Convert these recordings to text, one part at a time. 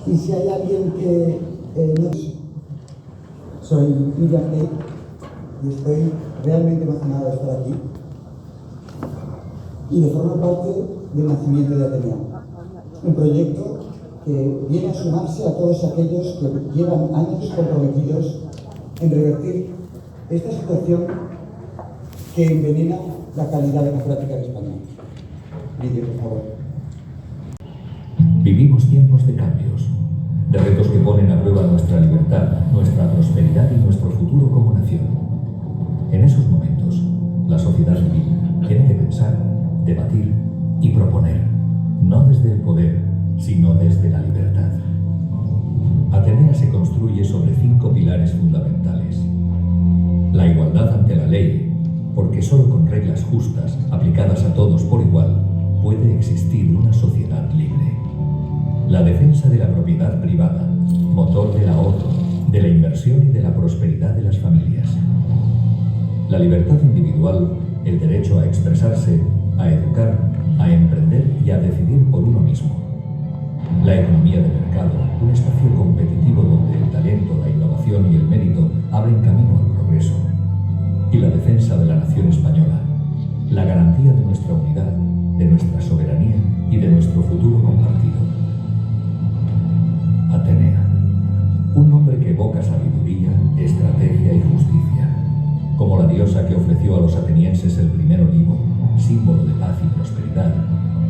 Y si hay alguien que no... Soy Miriam Day y estoy realmente emocionado de estar aquí y de formar parte del nacimiento de Atenea, un proyecto que viene a sumarse a todos aquellos que llevan años comprometidos en revertir esta situación que envenena la calidad democrática de España. Vídeo, por favor. Vivimos tiempos de cambios, de retos que ponen a prueba nuestra libertad, nuestra prosperidad y nuestro futuro como nación. En esos momentos, la sociedad civil tiene que pensar, debatir y proponer, no desde el poder, sino desde la libertad. Atenea se construye sobre 5 pilares fundamentales. La igualdad ante la ley, porque solo con reglas justas, aplicadas a todos por igual, puede existir una sociedad libre. La defensa de la propiedad privada, motor del ahorro, de la inversión y de la prosperidad de las familias. La libertad individual, el derecho a expresarse, a educar, a emprender y a decidir por uno mismo. La economía de mercado, un espacio competitivo donde el talento, la innovación y el mérito abren camino al progreso. Y la defensa de la nación española, la garantía de nuestra unidad, de nuestra soberanía y de nuestro futuro compartido. Atenea, un nombre que evoca sabiduría, estrategia y justicia, como la diosa que ofreció a los atenienses el primer olivo, símbolo de paz y prosperidad.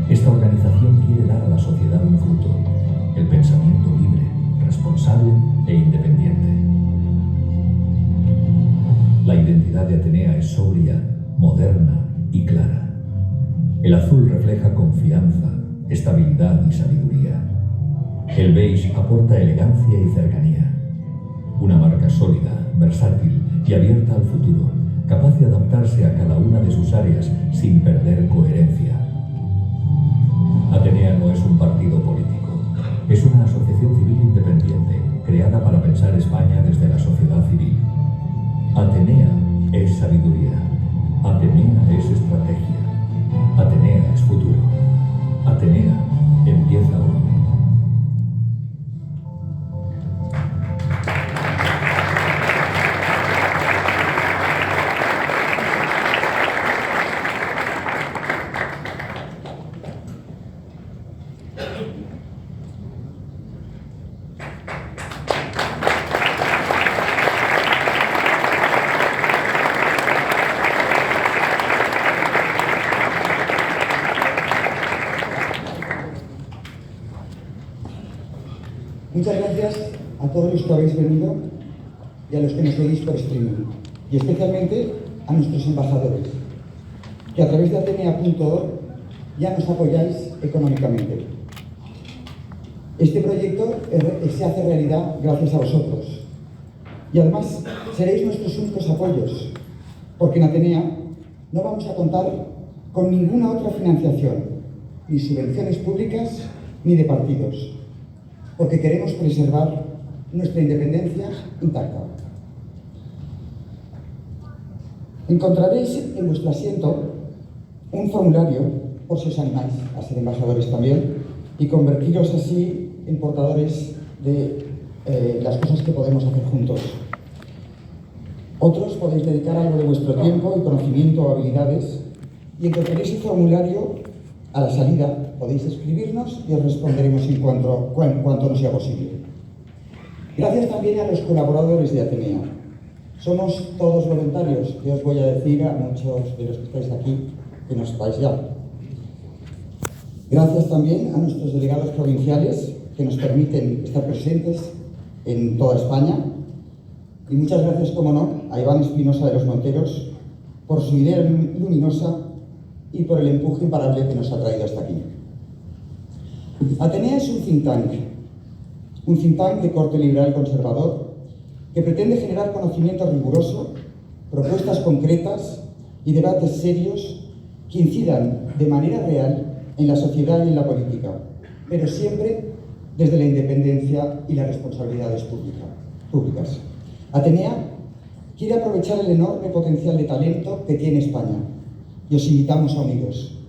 Esta organización quiere dar a la sociedad un fruto, el pensamiento libre, responsable e independiente. La identidad de Atenea es sobria, moderna y clara. El azul refleja confianza, estabilidad y sabiduría. El beige aporta elegancia y cercanía. Una marca sólida, versátil y abierta al futuro, capaz de adaptarse a cada una de sus áreas sin perder coherencia. Atenea no es un partido político, es una asociación civil independiente, creada para pensar España desde la sociedad civil. Atenea es sabiduría, Atenea es estrategia, Atenea es futuro, Atenea empieza hoy. Muchas gracias a todos los que habéis venido y a los que nos seguís por streaming, y especialmente a nuestros embajadores, que a través de Atenea.org ya nos apoyáis económicamente. Este proyecto se hace realidad gracias a vosotros, y además seréis nuestros únicos apoyos, porque en Atenea no vamos a contar con ninguna otra financiación, ni subvenciones públicas ni de partidos, porque queremos preservar nuestra independencia intacta. Encontraréis en vuestro asiento un formulario, por si os animáis a ser embajadores también, y convertiros así en portadores de las cosas que podemos hacer juntos. Otros podéis dedicar algo de vuestro tiempo y conocimiento o habilidades, y encontraréis el formulario a la salida. Podéis escribirnos y os responderemos en cuanto nos sea posible. Gracias también a los colaboradores de Atenea. Somos todos voluntarios, que os voy a decir a muchos de los que estáis aquí que no sepáis ya. Gracias también a nuestros delegados provinciales que nos permiten estar presentes en toda España. Y muchas gracias, como no, a Iván Espinosa de los Monteros por su idea luminosa y por el empuje imparable que nos ha traído hasta aquí. Atenea es un think tank de corte liberal conservador que pretende generar conocimiento riguroso, propuestas concretas y debates serios que incidan de manera real en la sociedad y en la política, pero siempre desde la independencia y las responsabilidades públicas. Atenea quiere aprovechar el enorme potencial de talento que tiene España y os invitamos a uniros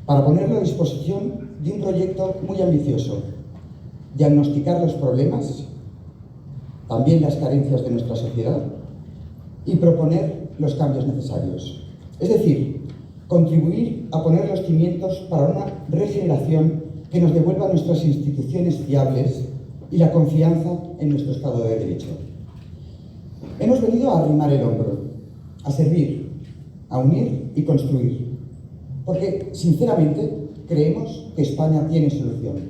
para ponerlo a disposición de un proyecto muy ambicioso diagnosticar los problemas, también las carencias de nuestra sociedad, y proponer los cambios necesarios. Es decir, contribuir a poner los cimientos para una regeneración que nos devuelva nuestras instituciones fiables y la confianza en nuestro Estado de Derecho. Hemos venido a arrimar el hombro, a servir, a unir y construir, porque, sinceramente, creemos que España tiene solución.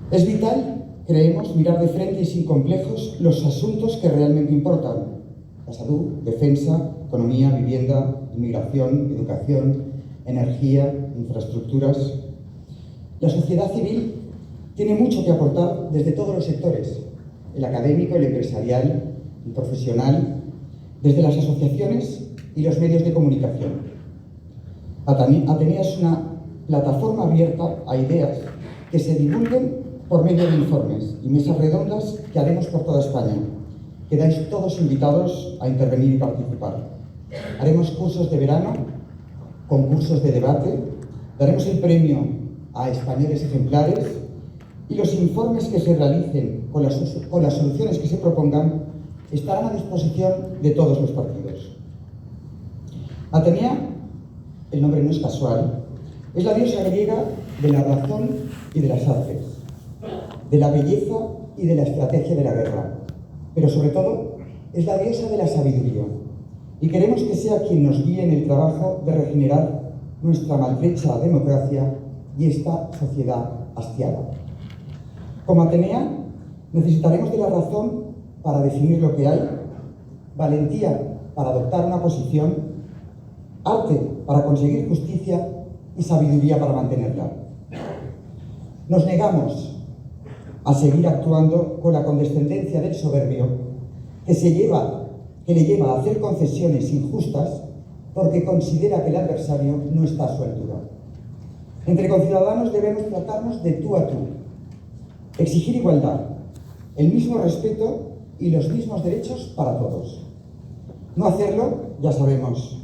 Es vital, creemos, mirar de frente y sin complejos los asuntos que realmente importan: la salud, defensa, economía, vivienda, inmigración, educación, energía, infraestructuras. La sociedad civil tiene mucho que aportar desde todos los sectores: el académico, el empresarial, el profesional, desde las asociaciones y los medios de comunicación. Atenea es una plataforma abierta a ideas que se divulguen por medio de informes y mesas redondas que haremos por toda España. Quedáis todos invitados a intervenir y participar. Haremos cursos de verano, concursos de debate, daremos el premio a españoles ejemplares, y los informes que se realicen con las soluciones que se propongan estarán a disposición de todos los partidos. Atenea, el nombre no es casual, es la diosa griega de la razón y de las artes, de la belleza y de la estrategia de la guerra, pero sobre todo es la diosa de la sabiduría, y queremos que sea quien nos guíe en el trabajo de regenerar nuestra maltrecha democracia y esta sociedad hastiada. Como Atenea, necesitaremos de la razón para definir lo que hay, valentía para adoptar una posición, arte para conseguir justicia y sabiduría para mantenerla. Nos negamos a seguir actuando con la condescendencia del soberbio que le lleva a hacer concesiones injustas porque considera que el adversario no está a su altura. Entre conciudadanos debemos tratarnos de tú a tú, exigir igualdad, el mismo respeto y los mismos derechos para todos. No hacerlo, ya sabemos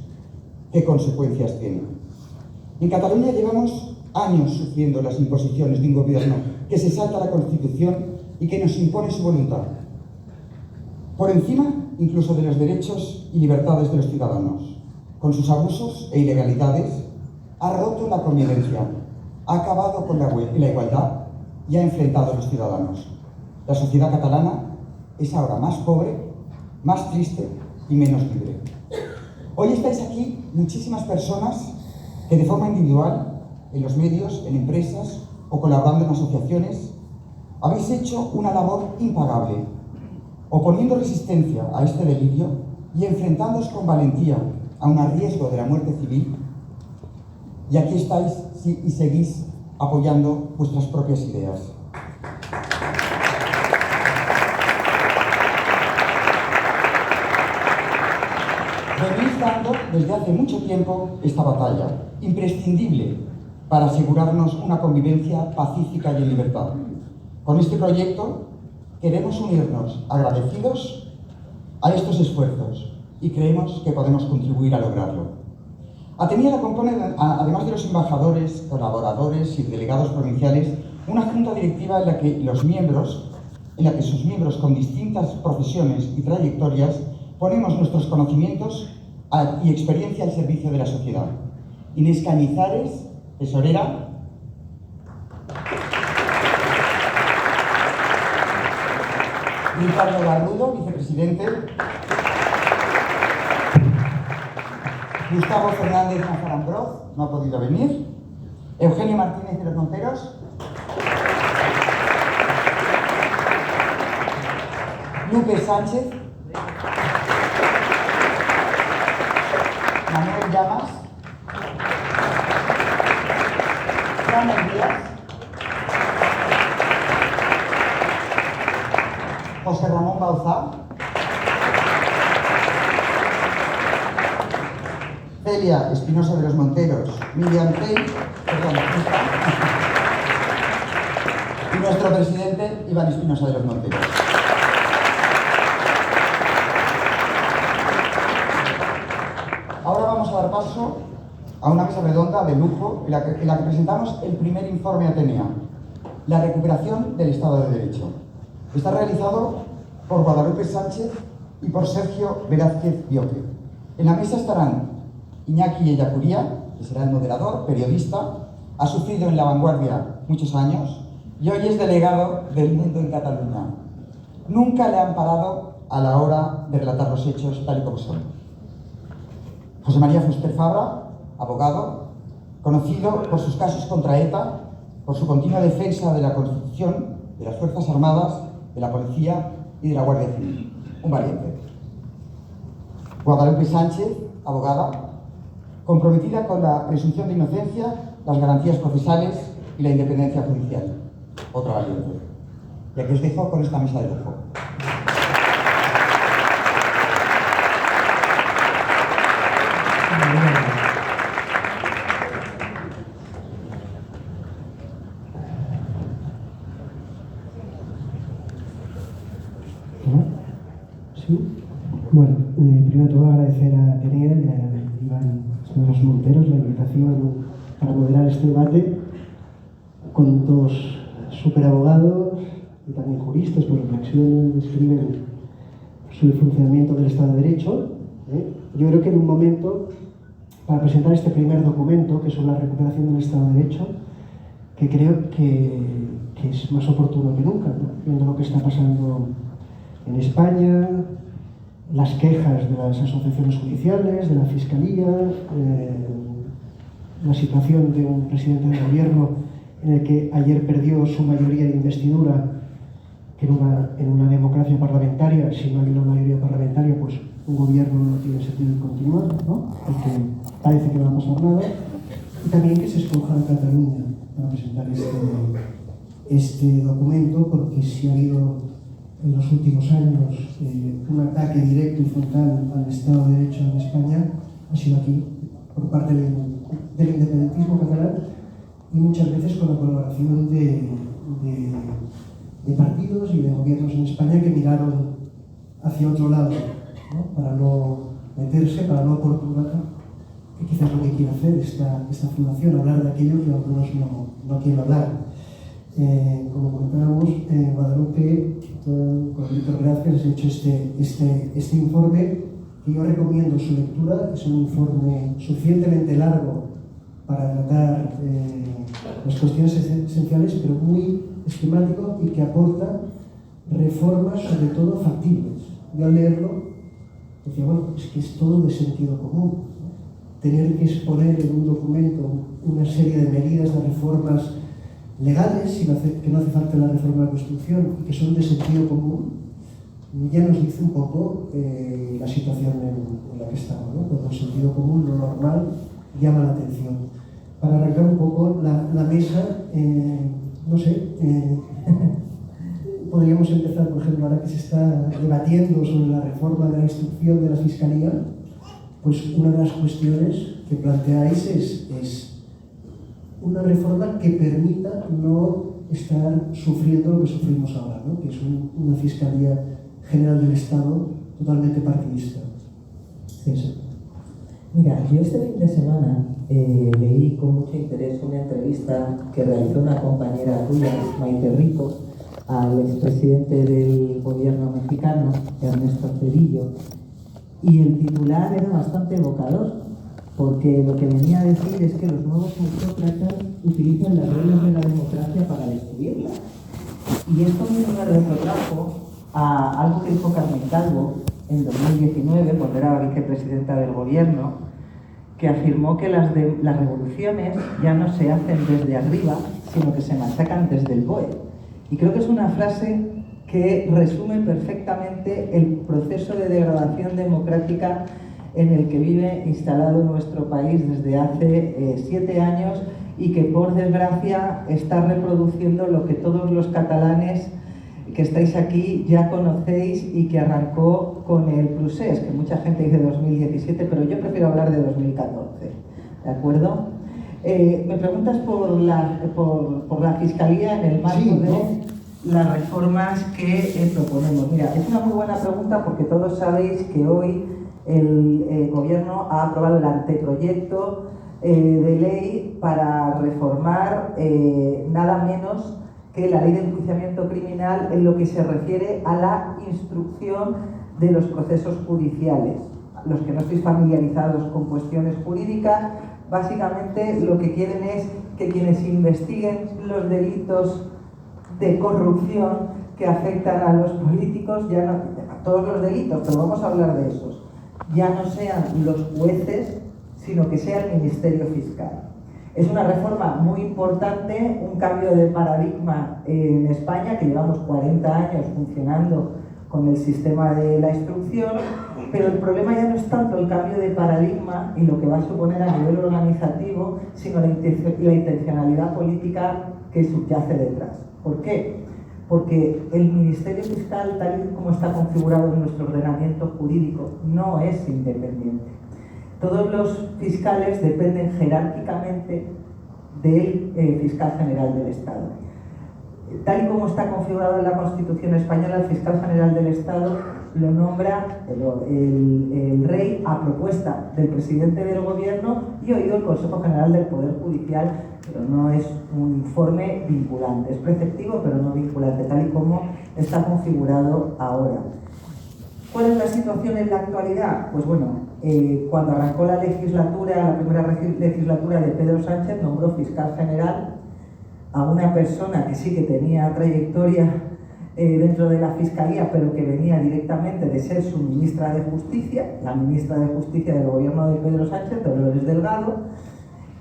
qué consecuencias tiene. En Cataluña llevamos años sufriendo las imposiciones de un gobierno que se salta la Constitución y que nos impone su voluntad, por encima incluso de los derechos y libertades de los ciudadanos. Con sus abusos e ilegalidades ha roto la convivencia, ha acabado con la igualdad y ha enfrentado a los ciudadanos. La sociedad catalana es ahora más pobre, más triste y menos libre. Hoy estáis aquí muchísimas personas que de forma individual, en los medios, en empresas o colaborando en asociaciones, habéis hecho una labor impagable, oponiendo resistencia a este delirio y enfrentándoos con valentía a un riesgo de la muerte civil. Y aquí estáis y seguís apoyando vuestras propias ideas. Venís dando desde hace mucho tiempo esta batalla, imprescindible para asegurarnos una convivencia pacífica y en libertad. Con este proyecto queremos unirnos agradecidos a estos esfuerzos y creemos que podemos contribuir a lograrlo. Atenea la compone, además de los embajadores, colaboradores y delegados provinciales, una junta directiva en la que sus miembros con distintas profesiones y trayectorias ponemos nuestros conocimientos y experiencia al servicio de la sociedad. Inés Cañizares, tesorera. Ricardo Garrudo, vicepresidente. Gustavo Fernández Mazaramproz, no ha podido venir. Eugenio Martínez de los Monteros. Lupe Sánchez. Manuel Llamas. Fran Díaz. José Ramón Bauzá. Celia Espinosa de los Monteros, Miriam Tey, y nuestro presidente Iván Espinosa de los Monteros. Ahora vamos a dar paso a una mesa redonda de lujo en la que presentamos el primer informe Atenea. la recuperación del Estado de Derecho. Está realizado por Guadalupe Sánchez y por Sergio Velázquez Bioque. En la mesa estarán Iñaki Ellacuría, que será el moderador, periodista, ha sufrido en La Vanguardia muchos años y hoy es delegado del Mundo en Cataluña. Nunca le han parado a la hora de relatar los hechos tal y como son. José María Fuster Fabra, abogado, conocido por sus casos contra ETA, por su continua defensa de la Constitución, de las Fuerzas Armadas, de la Policía y de la Guardia Civil. Un valiente. Guadalupe Sánchez, abogada, comprometida con la presunción de inocencia, las garantías procesales y la independencia judicial. Otra valiente. Y aquí os dejo con esta mesa de lujo. Sí. Bueno, primero de todo agradecer a Atenea y a Iván Señoras Monteros la invitación para moderar este debate con dos superabogados y también juristas, pues reflexionan, describen sobre el funcionamiento del Estado de Derecho. Yo creo que en un momento, para presentar este primer documento, que es sobre la recuperación del Estado de Derecho, que creo que es más oportuno que nunca, ¿no? Viendo lo que está pasando en España, las quejas de las asociaciones judiciales, de la Fiscalía, la situación de un presidente del gobierno en el que ayer perdió su mayoría de investidura, que en una democracia parlamentaria, si no hay una mayoría parlamentaria, pues un gobierno no tiene sentido de continuar, ¿no? Porque parece que no va a pasar nada. Y también que se escoja a Cataluña para presentar este documento, porque si ha habido en los últimos años un ataque directo y frontal al Estado de Derecho en España, ha sido aquí, por parte del independentismo catalán, y muchas veces con la colaboración de partidos y de gobiernos en España que miraron hacia otro lado, ¿no? Para no meterse, para no oportunar, que quizás es lo que quiere hacer esta fundación, hablar de aquello que algunos no quieren hablar. Como comentábamos, Guadalupe, con Víctor Velázquez, has hecho este informe, que yo recomiendo su lectura. Es un informe suficientemente largo para tratar las cuestiones esenciales, pero muy esquemático y que aporta reformas, sobre todo factibles. Yo al leerlo decía, bueno, es que es todo de sentido común, ¿no? Tener que exponer en un documento una serie de medidas, de reformas legales, que no hace falta la reforma de la Constitución y que son de sentido común, ya nos dice un poco la situación en la que estamos, ¿no? Cuando el sentido común, lo normal, llama la atención. Para arrancar un poco la mesa, no sé, podríamos empezar, por ejemplo, ahora que se está debatiendo sobre la reforma de la instrucción de la Fiscalía, pues una de las cuestiones que planteáis es una reforma que permita no estar sufriendo lo que sufrimos ahora, ¿no? Que es una Fiscalía General del Estado totalmente partidista. Sí. Mira, yo este fin de semana leí con mucho interés una entrevista que realizó una compañera tuya, Maite Rico, al expresidente del gobierno mexicano, Ernesto Zedillo, y el titular era bastante evocador, porque lo que venía a decir es que los nuevos autócratas utilizan las reglas de la democracia para destruirla. Y esto me retrotrajo a algo que dijo Carmen Calvo en 2019, cuando era vicepresidenta del gobierno, que afirmó que las revoluciones ya no se hacen desde arriba, sino que se machacan desde el BOE. Y creo que es una frase que resume perfectamente el proceso de degradación democrática en el que vive instalado nuestro país desde hace 7 años y que, por desgracia, está reproduciendo lo que todos los catalanes que estáis aquí ya conocéis y que arrancó con el procés, que mucha gente dice 2017, pero yo prefiero hablar de 2014, ¿de acuerdo? Me preguntas por la Fiscalía en el marco de las reformas que proponemos. Mira, es una muy buena pregunta porque todos sabéis que hoy el Gobierno ha aprobado el anteproyecto de ley para reformar nada menos que la ley de enjuiciamiento criminal en lo que se refiere a la instrucción de los procesos judiciales. Los que no estéis familiarizados con cuestiones jurídicas, básicamente lo que quieren es que quienes investiguen los delitos de corrupción que afectan a los políticos, ya no, a todos los delitos, pero vamos a hablar de esos, ya no sean los jueces, sino que sea el Ministerio Fiscal. Es una reforma muy importante, un cambio de paradigma en España, que llevamos 40 años funcionando con el sistema de la instrucción, pero el problema ya no es tanto el cambio de paradigma y lo que va a suponer a nivel organizativo, sino la intencionalidad política que subyace detrás. ¿Por qué? Porque el Ministerio Fiscal, tal y como está configurado en nuestro ordenamiento jurídico, no es independiente. Todos los fiscales dependen jerárquicamente del fiscal general del Estado. Tal y como está configurado en la Constitución española, el fiscal general del Estado lo nombra el rey a propuesta del presidente del gobierno y oído el Consejo General del Poder Judicial, pero no es un informe vinculante, es preceptivo pero no vinculante, tal y como está configurado ahora. ¿Cuál es la situación en la actualidad? Pues bueno, cuando arrancó la legislatura, la primera legislatura de Pedro Sánchez, nombró fiscal general a una persona que sí que tenía trayectoria dentro de la Fiscalía, pero que venía directamente de ser su ministra de Justicia, la ministra de Justicia del gobierno de Pedro Sánchez, Dolores Delgado,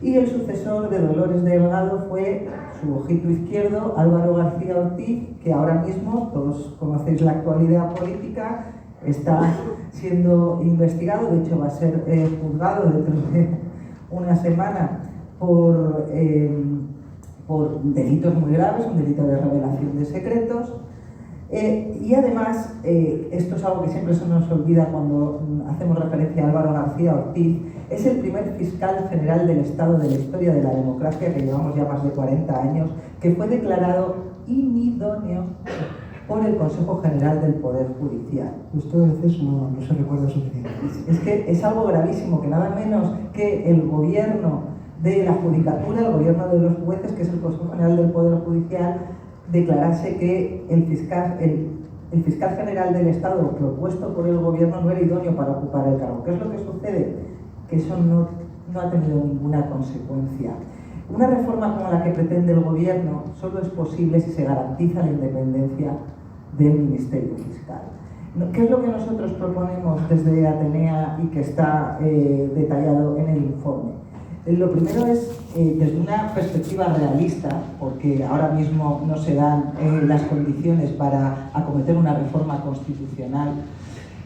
y el sucesor de Dolores Delgado fue su ojito izquierdo, Álvaro García Ortiz, que ahora mismo, todos conocéis la actualidad política, está siendo investigado, de hecho va a ser juzgado dentro de una semana por delitos muy graves, un delito de revelación de secretos. Y además, esto es algo que siempre se nos olvida cuando hacemos referencia a Álvaro García Ortiz, es el primer fiscal general del Estado de la historia de la democracia, que llevamos ya más de 40 años, que fue declarado inidóneo por el Consejo General del Poder Judicial. Esto a veces no se recuerda suficiente. Es que es algo gravísimo, que nada menos que el gobierno de la Judicatura, el gobierno de los jueces, que es el Consejo General del Poder Judicial, declarase que el fiscal general del Estado propuesto por el gobierno no era idóneo para ocupar el cargo. ¿Qué es lo que sucede? Que eso no ha tenido ninguna consecuencia. Una reforma como la que pretende el gobierno solo es posible si se garantiza la independencia del Ministerio Fiscal. ¿Qué es lo que nosotros proponemos desde Atenea y que está detallado en el informe? Lo primero es, desde una perspectiva realista, porque ahora mismo no se dan las condiciones para acometer una reforma constitucional,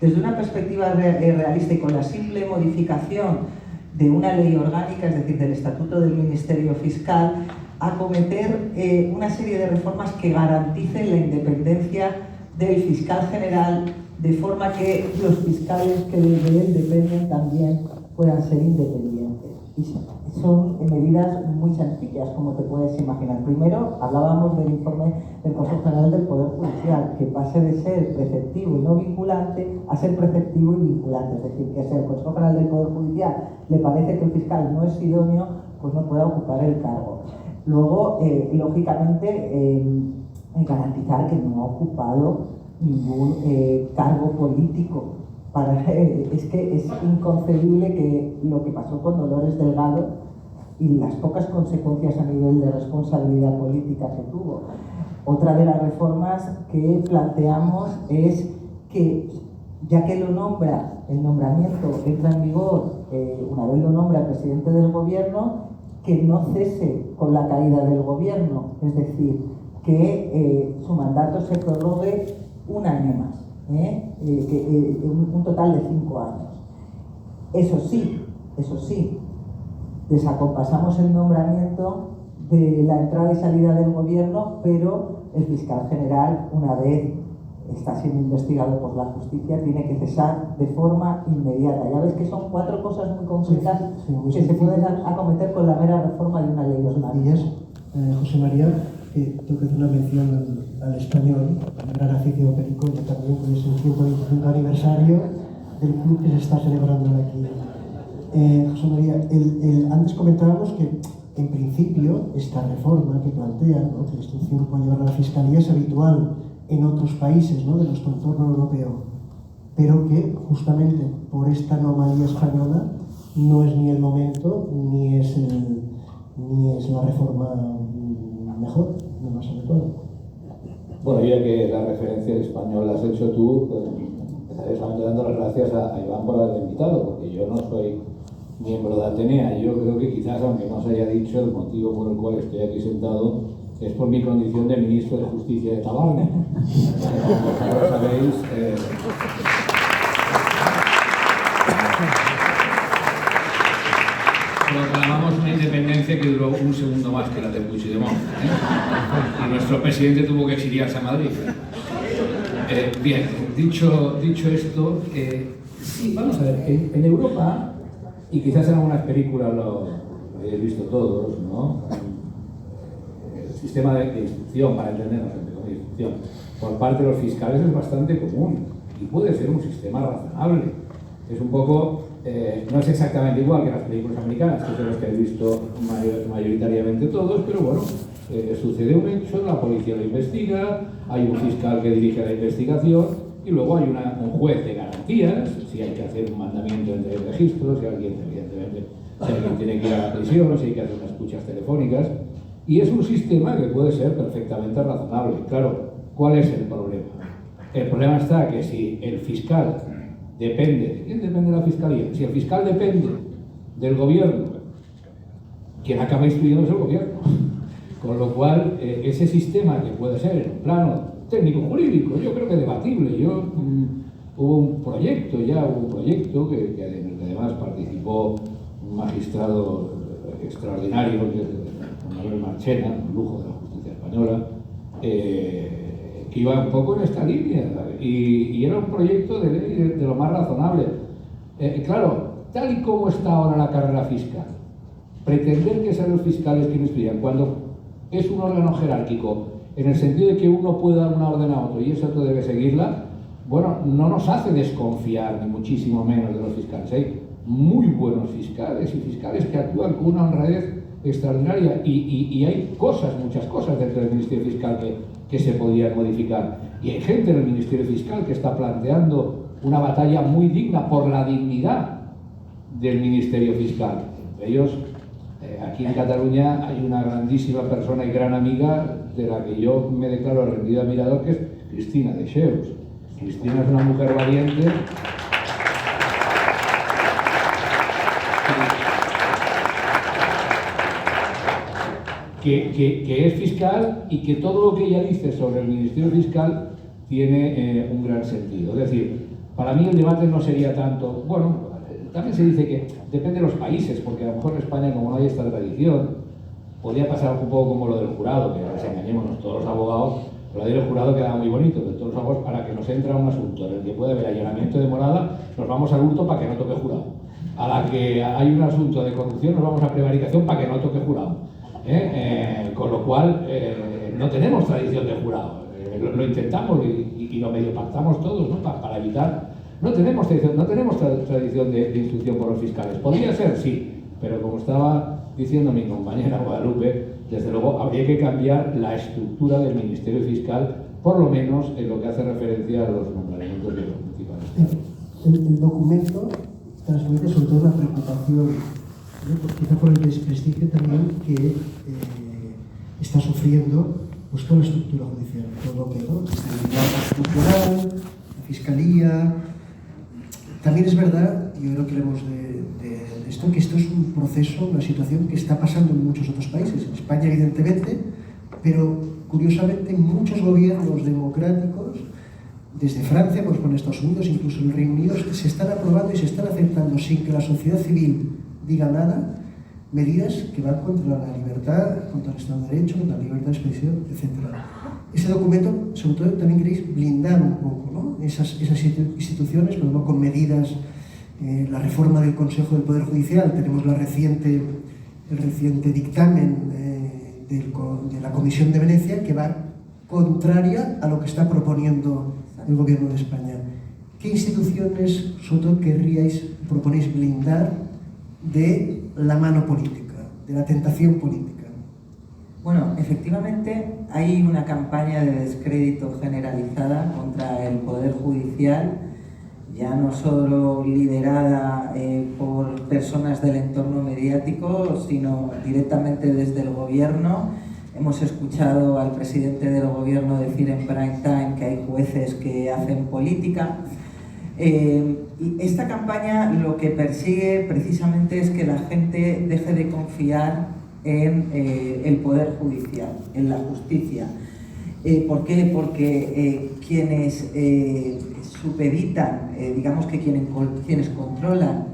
desde una perspectiva realista y con la simple modificación de una ley orgánica, es decir, del Estatuto del Ministerio Fiscal, acometer una serie de reformas que garanticen la independencia del fiscal general, de forma que los fiscales que de él dependen también puedan ser independientes. Y son medidas muy sencillas, como te puedes imaginar. Primero, hablábamos del informe del Consejo General del Poder Judicial, que pase de ser preceptivo y no vinculante a ser preceptivo y vinculante. Es decir, que si al Consejo General del Poder Judicial le parece que el fiscal no es idóneo, pues no pueda ocupar el cargo. Luego, lógicamente, garantizar que no ha ocupado ningún cargo político. Es que es inconcebible que lo que pasó con Dolores Delgado y las pocas consecuencias a nivel de responsabilidad política que tuvo. Otra de las reformas que planteamos es que, ya que el nombramiento entra en vigor una vez lo nombra el presidente del gobierno, que no cese con la caída del gobierno, es decir, que su mandato se prorrogue un año más. Un total de 5 años. Eso sí, desacompasamos el nombramiento de la entrada y salida del gobierno, pero el fiscal general, una vez está siendo investigado por la justicia, tiene que cesar de forma inmediata. Ya ves que son 4 cosas muy concretas que se pueden acometer con la mera reforma de una ley orgánica. José María, tengo que hacer una mención al español, al gran afición Perico, y también pues, el 125 aniversario del club que se está celebrando aquí. José María, antes comentábamos que en principio, esta reforma que plantean, ¿no?, que la instrucción puede llevar a la Fiscalía, es habitual en otros países, ¿no?, de nuestro entorno europeo, pero que justamente por esta anomalía española no es ni el momento ni es la reforma mejor, no más adecuada. Bueno, ya que la referencia al español la has hecho tú, empezaré solamente dando las gracias a Iván por haberme invitado, porque yo no soy miembro de Atenea. Yo creo que quizás, aunque no os haya dicho, el motivo por el cual estoy aquí sentado es por mi condición de ministro de Justicia de Tabarne. Como vosotros sabéis, proclamamos una independencia que duró un segundo más que la de Puigdemont, y nuestro presidente tuvo que exiliarse a Madrid. Bien, dicho esto, sí, vamos a ver, en Europa, y quizás en algunas películas lo hayáis visto todos, ¿no?, el sistema de instrucción, para entendernos, de instrucción por parte de los fiscales es bastante común y puede ser un sistema razonable. Es un poco, no es exactamente igual que las películas americanas, que son las que he visto mayoritariamente todos, pero bueno, sucede un hecho, la policía lo investiga, hay un fiscal que dirige la investigación y luego hay un juez de garantías, si hay que hacer un mandamiento entre registros, si alguien, evidentemente, si alguien tiene que ir a la prisión, si hay que hacer unas escuchas telefónicas, y es un sistema que puede ser perfectamente razonable. Claro, ¿cuál es el problema? El problema está que si el fiscal depende, ¿de quién depende la fiscalía? Si el fiscal depende del gobierno, quien acaba instruyendo es el gobierno. Con lo cual, ese sistema que puede ser en un plano técnico-jurídico, yo creo que debatible. Hubo un proyecto que además participó un magistrado extraordinario, que es Manuel Marchena, un lujo de la justicia española, que iba un poco en esta línea, y era un proyecto de ley de lo más razonable. Claro, tal y como está ahora la carrera fiscal, pretender que sean los fiscales quienes instruyan, cuando es un órgano jerárquico, en el sentido de que uno puede dar una orden a otro y ese otro debe seguirla, bueno, no nos hace desconfiar, ni muchísimo menos, de los fiscales. Hay muy buenos fiscales y fiscales que actúan con una honradez extraordinaria, y hay muchas cosas dentro del Ministerio Fiscal que se podrían modificar. Y hay gente en el Ministerio Fiscal que está planteando una batalla muy digna por la dignidad del Ministerio Fiscal. Entre ellos, aquí en Cataluña hay una grandísima persona y gran amiga de la que yo me declaro rendido admirador, que es Cristina de Cheus. Cristina es una mujer valiente que es fiscal, y que todo lo que ella dice sobre el Ministerio Fiscal tiene un gran sentido. Es decir, para mí el debate no sería tanto, bueno, también se dice que depende de los países, porque a lo mejor en España, como no hay esta tradición, podría pasar un poco como lo del jurado, que desengañémonos, todos los abogados, lo del jurado queda muy bonito, pero todos los abogados, para que nos entra un asunto en el que puede haber allanamiento de morada, nos vamos al hurto para que no toque jurado. A la que hay un asunto de corrupción, nos vamos a prevaricación para que no toque jurado. Con lo cual, no tenemos tradición de jurado. Lo intentamos y lo medio pactamos todos, ¿no?, para evitar. No tenemos tradición de instrucción por los fiscales. Podría ser, sí, pero como estaba diciendo mi compañera Guadalupe, desde luego habría que cambiar la estructura del Ministerio Fiscal, por lo menos en lo que hace referencia a los nombramientos de los principales. El documento transmite sobre todo una preocupación, quizá por el desprestigio también que está sufriendo pues toda la estructura judicial, todo lo que es estabilidad constitucional, la Fiscalía. También es verdad, y hoy no queremos de esto, que esto es un proceso, una situación que está pasando en muchos otros países, en España evidentemente, pero curiosamente muchos gobiernos democráticos, desde Francia, pues con Estados Unidos, incluso en el Reino Unido, se están aprobando y se están aceptando sin que la sociedad civil diga nada, medidas que van contra la libertad, contra el Estado de Derecho, contra la libertad de expresión, etc. Ese documento, sobre todo, también queréis blindar un poco, ¿no?, esas instituciones, pero no con medidas, la reforma del Consejo del Poder Judicial, tenemos el reciente dictamen de la Comisión de Venecia, que va contraria a lo que está proponiendo el Gobierno de España. ¿Qué instituciones, sobre todo, proponéis blindar de la mano política? de la tentación política. Bueno, efectivamente hay una campaña de descrédito generalizada contra el Poder Judicial, ya no solo liderada por personas del entorno mediático, sino directamente desde el gobierno. Hemos escuchado al presidente del gobierno decir en prime time que hay jueces que hacen política. Y esta campaña lo que persigue precisamente es que la gente deje de confiar en el Poder Judicial, en la justicia. ¿Por qué? Porque quienes supeditan, digamos que quienes controlan,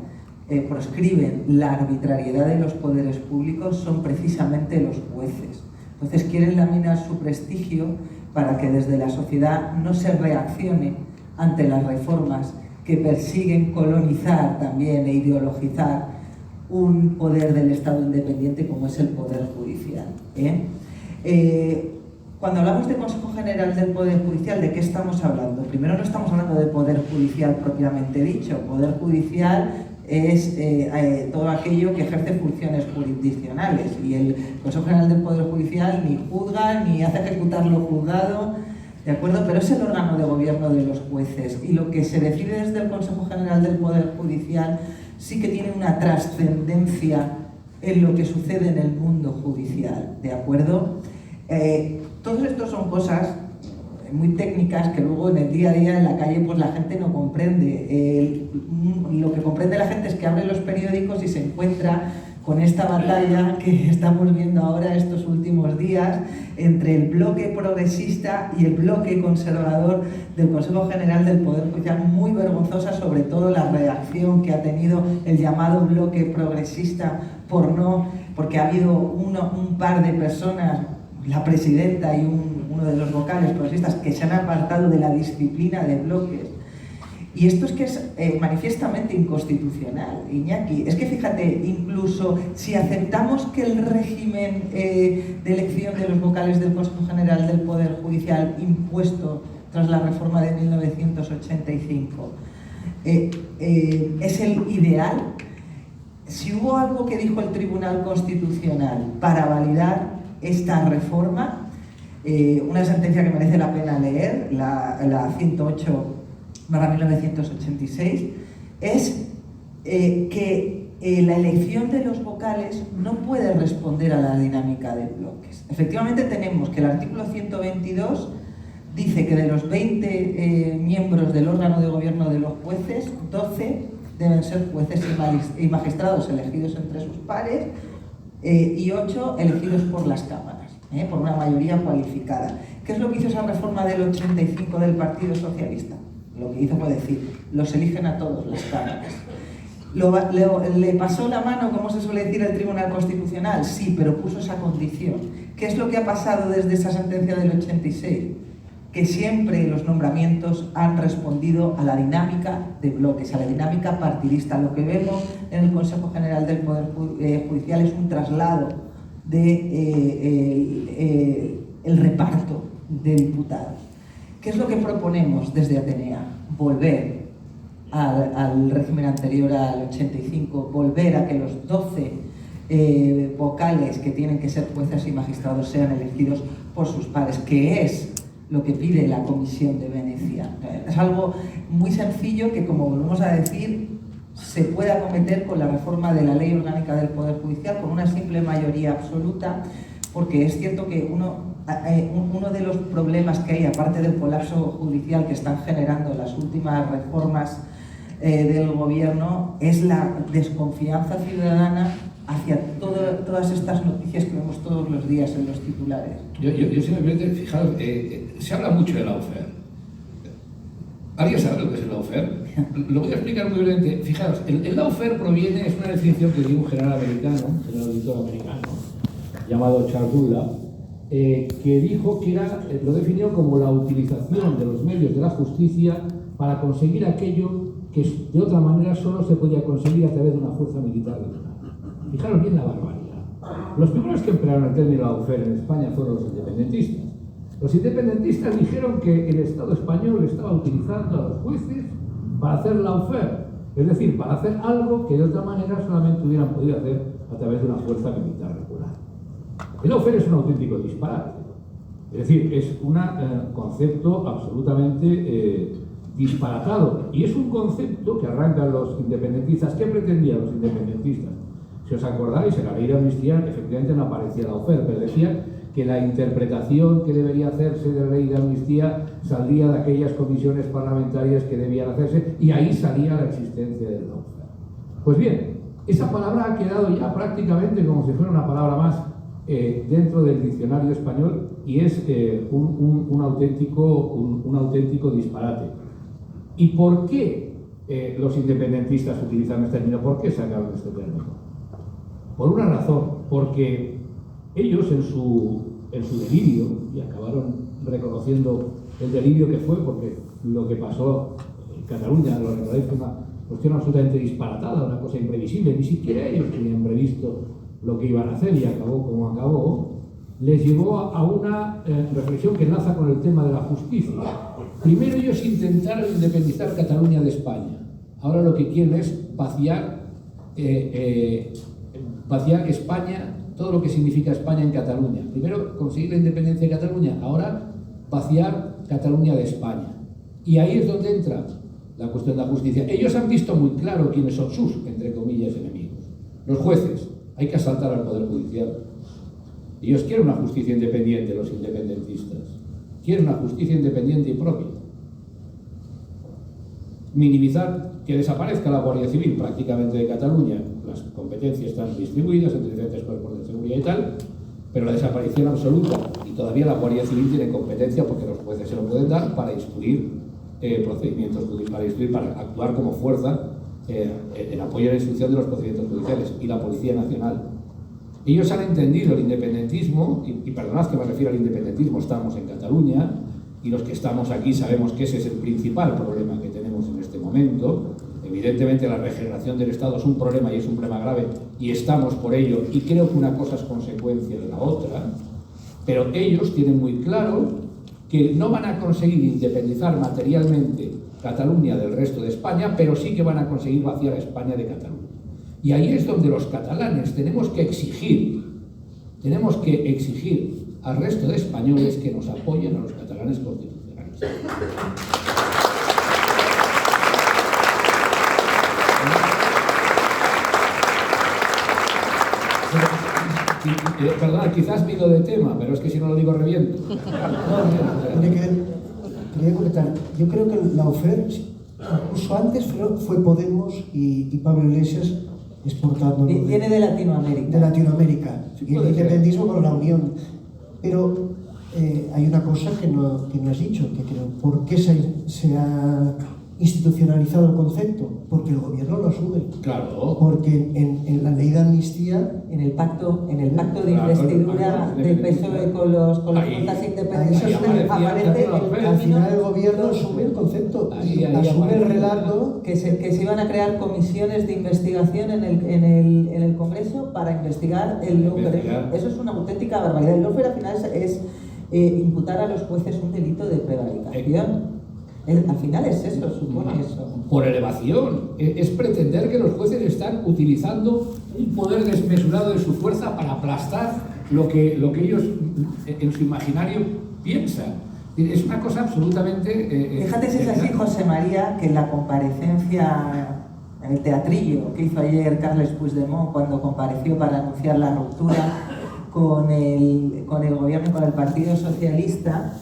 proscriben la arbitrariedad de los poderes públicos son precisamente los jueces. Entonces quieren laminar su prestigio para que desde la sociedad no se reaccione ante las reformas que persiguen colonizar también e ideologizar un poder del Estado independiente como es el Poder Judicial. Cuando hablamos de Consejo General del Poder Judicial, ¿de qué estamos hablando? Primero, no estamos hablando de Poder Judicial propiamente dicho. Poder Judicial es todo aquello que ejerce funciones jurisdiccionales, y el Consejo General del Poder Judicial ni juzga ni hace ejecutar lo juzgado, ¿de acuerdo? Pero es el órgano de gobierno de los jueces, y lo que se decide desde el Consejo General del Poder Judicial sí que tiene una trascendencia en lo que sucede en el mundo judicial, ¿de acuerdo? Todos estos son cosas muy técnicas que luego en el día a día en la calle pues la gente no comprende. Lo que comprende la gente es que abre los periódicos y se encuentra con esta batalla que estamos viendo ahora estos últimos días entre el bloque progresista y el bloque conservador del Consejo General del Poder Judicial, muy vergonzosa, sobre todo la reacción que ha tenido el llamado bloque progresista porque ha habido un par de personas, la presidenta y uno de los vocales progresistas, que se han apartado de la disciplina de bloques. Y esto es que es manifiestamente inconstitucional, Iñaki. Es que fíjate, incluso si aceptamos que el régimen de elección de los vocales del Consejo General del Poder Judicial impuesto tras la reforma de 1985 es el ideal, si hubo algo que dijo el Tribunal Constitucional para validar esta reforma, una sentencia que merece la pena leer, la 108/1986, es que la elección de los vocales no puede responder a la dinámica de bloques. Efectivamente tenemos que el artículo 122 dice que de los 20 miembros del órgano de gobierno de los jueces, 12 deben ser jueces y magistrados elegidos entre sus pares, y 8 elegidos por las cámaras, por una mayoría cualificada. ¿Qué es lo que hizo esa reforma del 85 del Partido Socialista? Lo que hizo fue decir, los eligen a todos las cámaras. ¿Le pasó la mano, como se suele decir, el Tribunal Constitucional? Sí, pero puso esa condición. ¿Qué es lo que ha pasado desde esa sentencia del 86? Que siempre los nombramientos han respondido a la dinámica de bloques, a la dinámica partidista. Lo que vemos en el Consejo General del Poder Judicial es un traslado de el reparto de diputados. ¿Qué es lo que proponemos desde Atenea? Volver al régimen anterior al 85, volver a que los 12 vocales que tienen que ser jueces y magistrados sean elegidos por sus pares, que es lo que pide la Comisión de Venecia. Es algo muy sencillo que, como volvemos a decir, se puede acometer con la reforma de la Ley Orgánica del Poder Judicial con una simple mayoría absoluta, porque es cierto que uno de los problemas que hay, aparte del colapso judicial que están generando las últimas reformas del gobierno, es la desconfianza ciudadana hacia todas estas noticias que vemos todos los días en los titulares. Yo simplemente, fijaros, se habla mucho de lawfare. ¿Alguien sabe lo que es el lawfare? Lo voy a explicar muy brevemente. Fijaros, el lawfare proviene, es una definición que dio un general americano, un general auditor americano, llamado Charles Dunlap, que dijo que lo definió como la utilización de los medios de la justicia para conseguir aquello que de otra manera solo se podía conseguir a través de una fuerza militar. Fijaros bien la barbaridad. Los primeros que emplearon el término lawfare en España fueron los independentistas. Los independentistas dijeron que el Estado español estaba utilizando a los jueces para hacer lawfare, es decir, para hacer algo que de otra manera solamente hubieran podido hacer a través de una fuerza militar regular. El lawfare es un auténtico disparate. Es decir, es un concepto absolutamente disparatado. Y es un concepto que arrancan los independentistas. ¿Qué pretendían los independentistas? Si os acordáis, en la ley de amnistía efectivamente no aparecía lawfare, pero decía que la interpretación que debería hacerse de la ley de amnistía saldría de aquellas comisiones parlamentarias que debían hacerse, y ahí salía la existencia del lawfare. Pues bien, esa palabra ha quedado ya prácticamente como si fuera una palabra más dentro del diccionario español, y es un auténtico disparate. ¿Y por qué los independentistas utilizan este término? ¿Por qué sacaron este término? Por una razón, porque ellos en su delirio, y acabaron reconociendo el delirio que fue, porque lo que pasó en Cataluña, lo recordáis, fue una cuestión absolutamente disparatada, una cosa imprevisible, ni siquiera ellos tenían previsto lo que iban a hacer, y acabó como acabó, les llevó a una reflexión que enlaza con el tema de la justicia. Primero ellos intentaron independizar Cataluña de España. Ahora lo que quieren es vaciar España, todo lo que significa España en Cataluña. Primero conseguir la independencia de Cataluña, ahora vaciar Cataluña de España. Y ahí es donde entra la cuestión de la justicia. Ellos han visto muy claro quiénes son sus, entre comillas, enemigos. Los jueces. Hay que asaltar al Poder Judicial. Ellos quieren una justicia independiente, los independentistas. Quieren una justicia independiente y propia. Minimizar, que desaparezca la Guardia Civil prácticamente de Cataluña. Las competencias están distribuidas entre diferentes cuerpos de seguridad y tal, pero la desaparición absoluta, y todavía la Guardia Civil tiene competencia, porque los jueces se lo pueden dar, para instruir procedimientos judiciales, para actuar como fuerza en apoyo a la instrucción de los procedimientos judiciales, y la Policía Nacional. Ellos han entendido el independentismo, y perdonad que me refiero al independentismo, estamos en Cataluña, y los que estamos aquí sabemos que ese es el principal problema que tenemos en este momento. Evidentemente la regeneración del Estado es un problema, y es un problema grave, y estamos por ello, y creo que una cosa es consecuencia de la otra, pero ellos tienen muy claro que no van a conseguir independizar materialmente Cataluña del resto de España, pero sí que van a conseguir vaciar a España de Cataluña. Y ahí es donde los catalanes tenemos que exigir al resto de españoles que nos apoyen a los catalanes constitucionalistas. Perdona, quizás vino de tema, pero es que si no lo digo reviento. Quería comentar, yo creo que la lawfare, incluso antes fue Podemos y Pablo Iglesias exportando. Viene de Latinoamérica. De Latinoamérica. Sí, y el independentismo con la Unión. Pero hay una cosa que no has dicho, que creo, ¿por qué se ha institucionalizado el concepto? Porque el gobierno lo asume. Claro. Porque en la ley de amnistía, en el pacto de investidura del PSOE con los fuerzas independentistas, aparece al final el gobierno asume el concepto, asume el relato. Que se iban a crear comisiones de investigación en el Congreso para investigar el lawfare. Eso es una auténtica barbaridad. El lawfare al final es imputar a los jueces un delito de prevaricación. Al final es eso, supone eso. Por elevación. Es pretender que los jueces están utilizando un poder desmesurado de su fuerza para aplastar lo que ellos en su imaginario piensan. Es una cosa absolutamente... Fíjate si es así, José María, que en la comparecencia, en el teatrillo que hizo ayer Carles Puigdemont cuando compareció para anunciar la ruptura con el gobierno y con el Partido Socialista,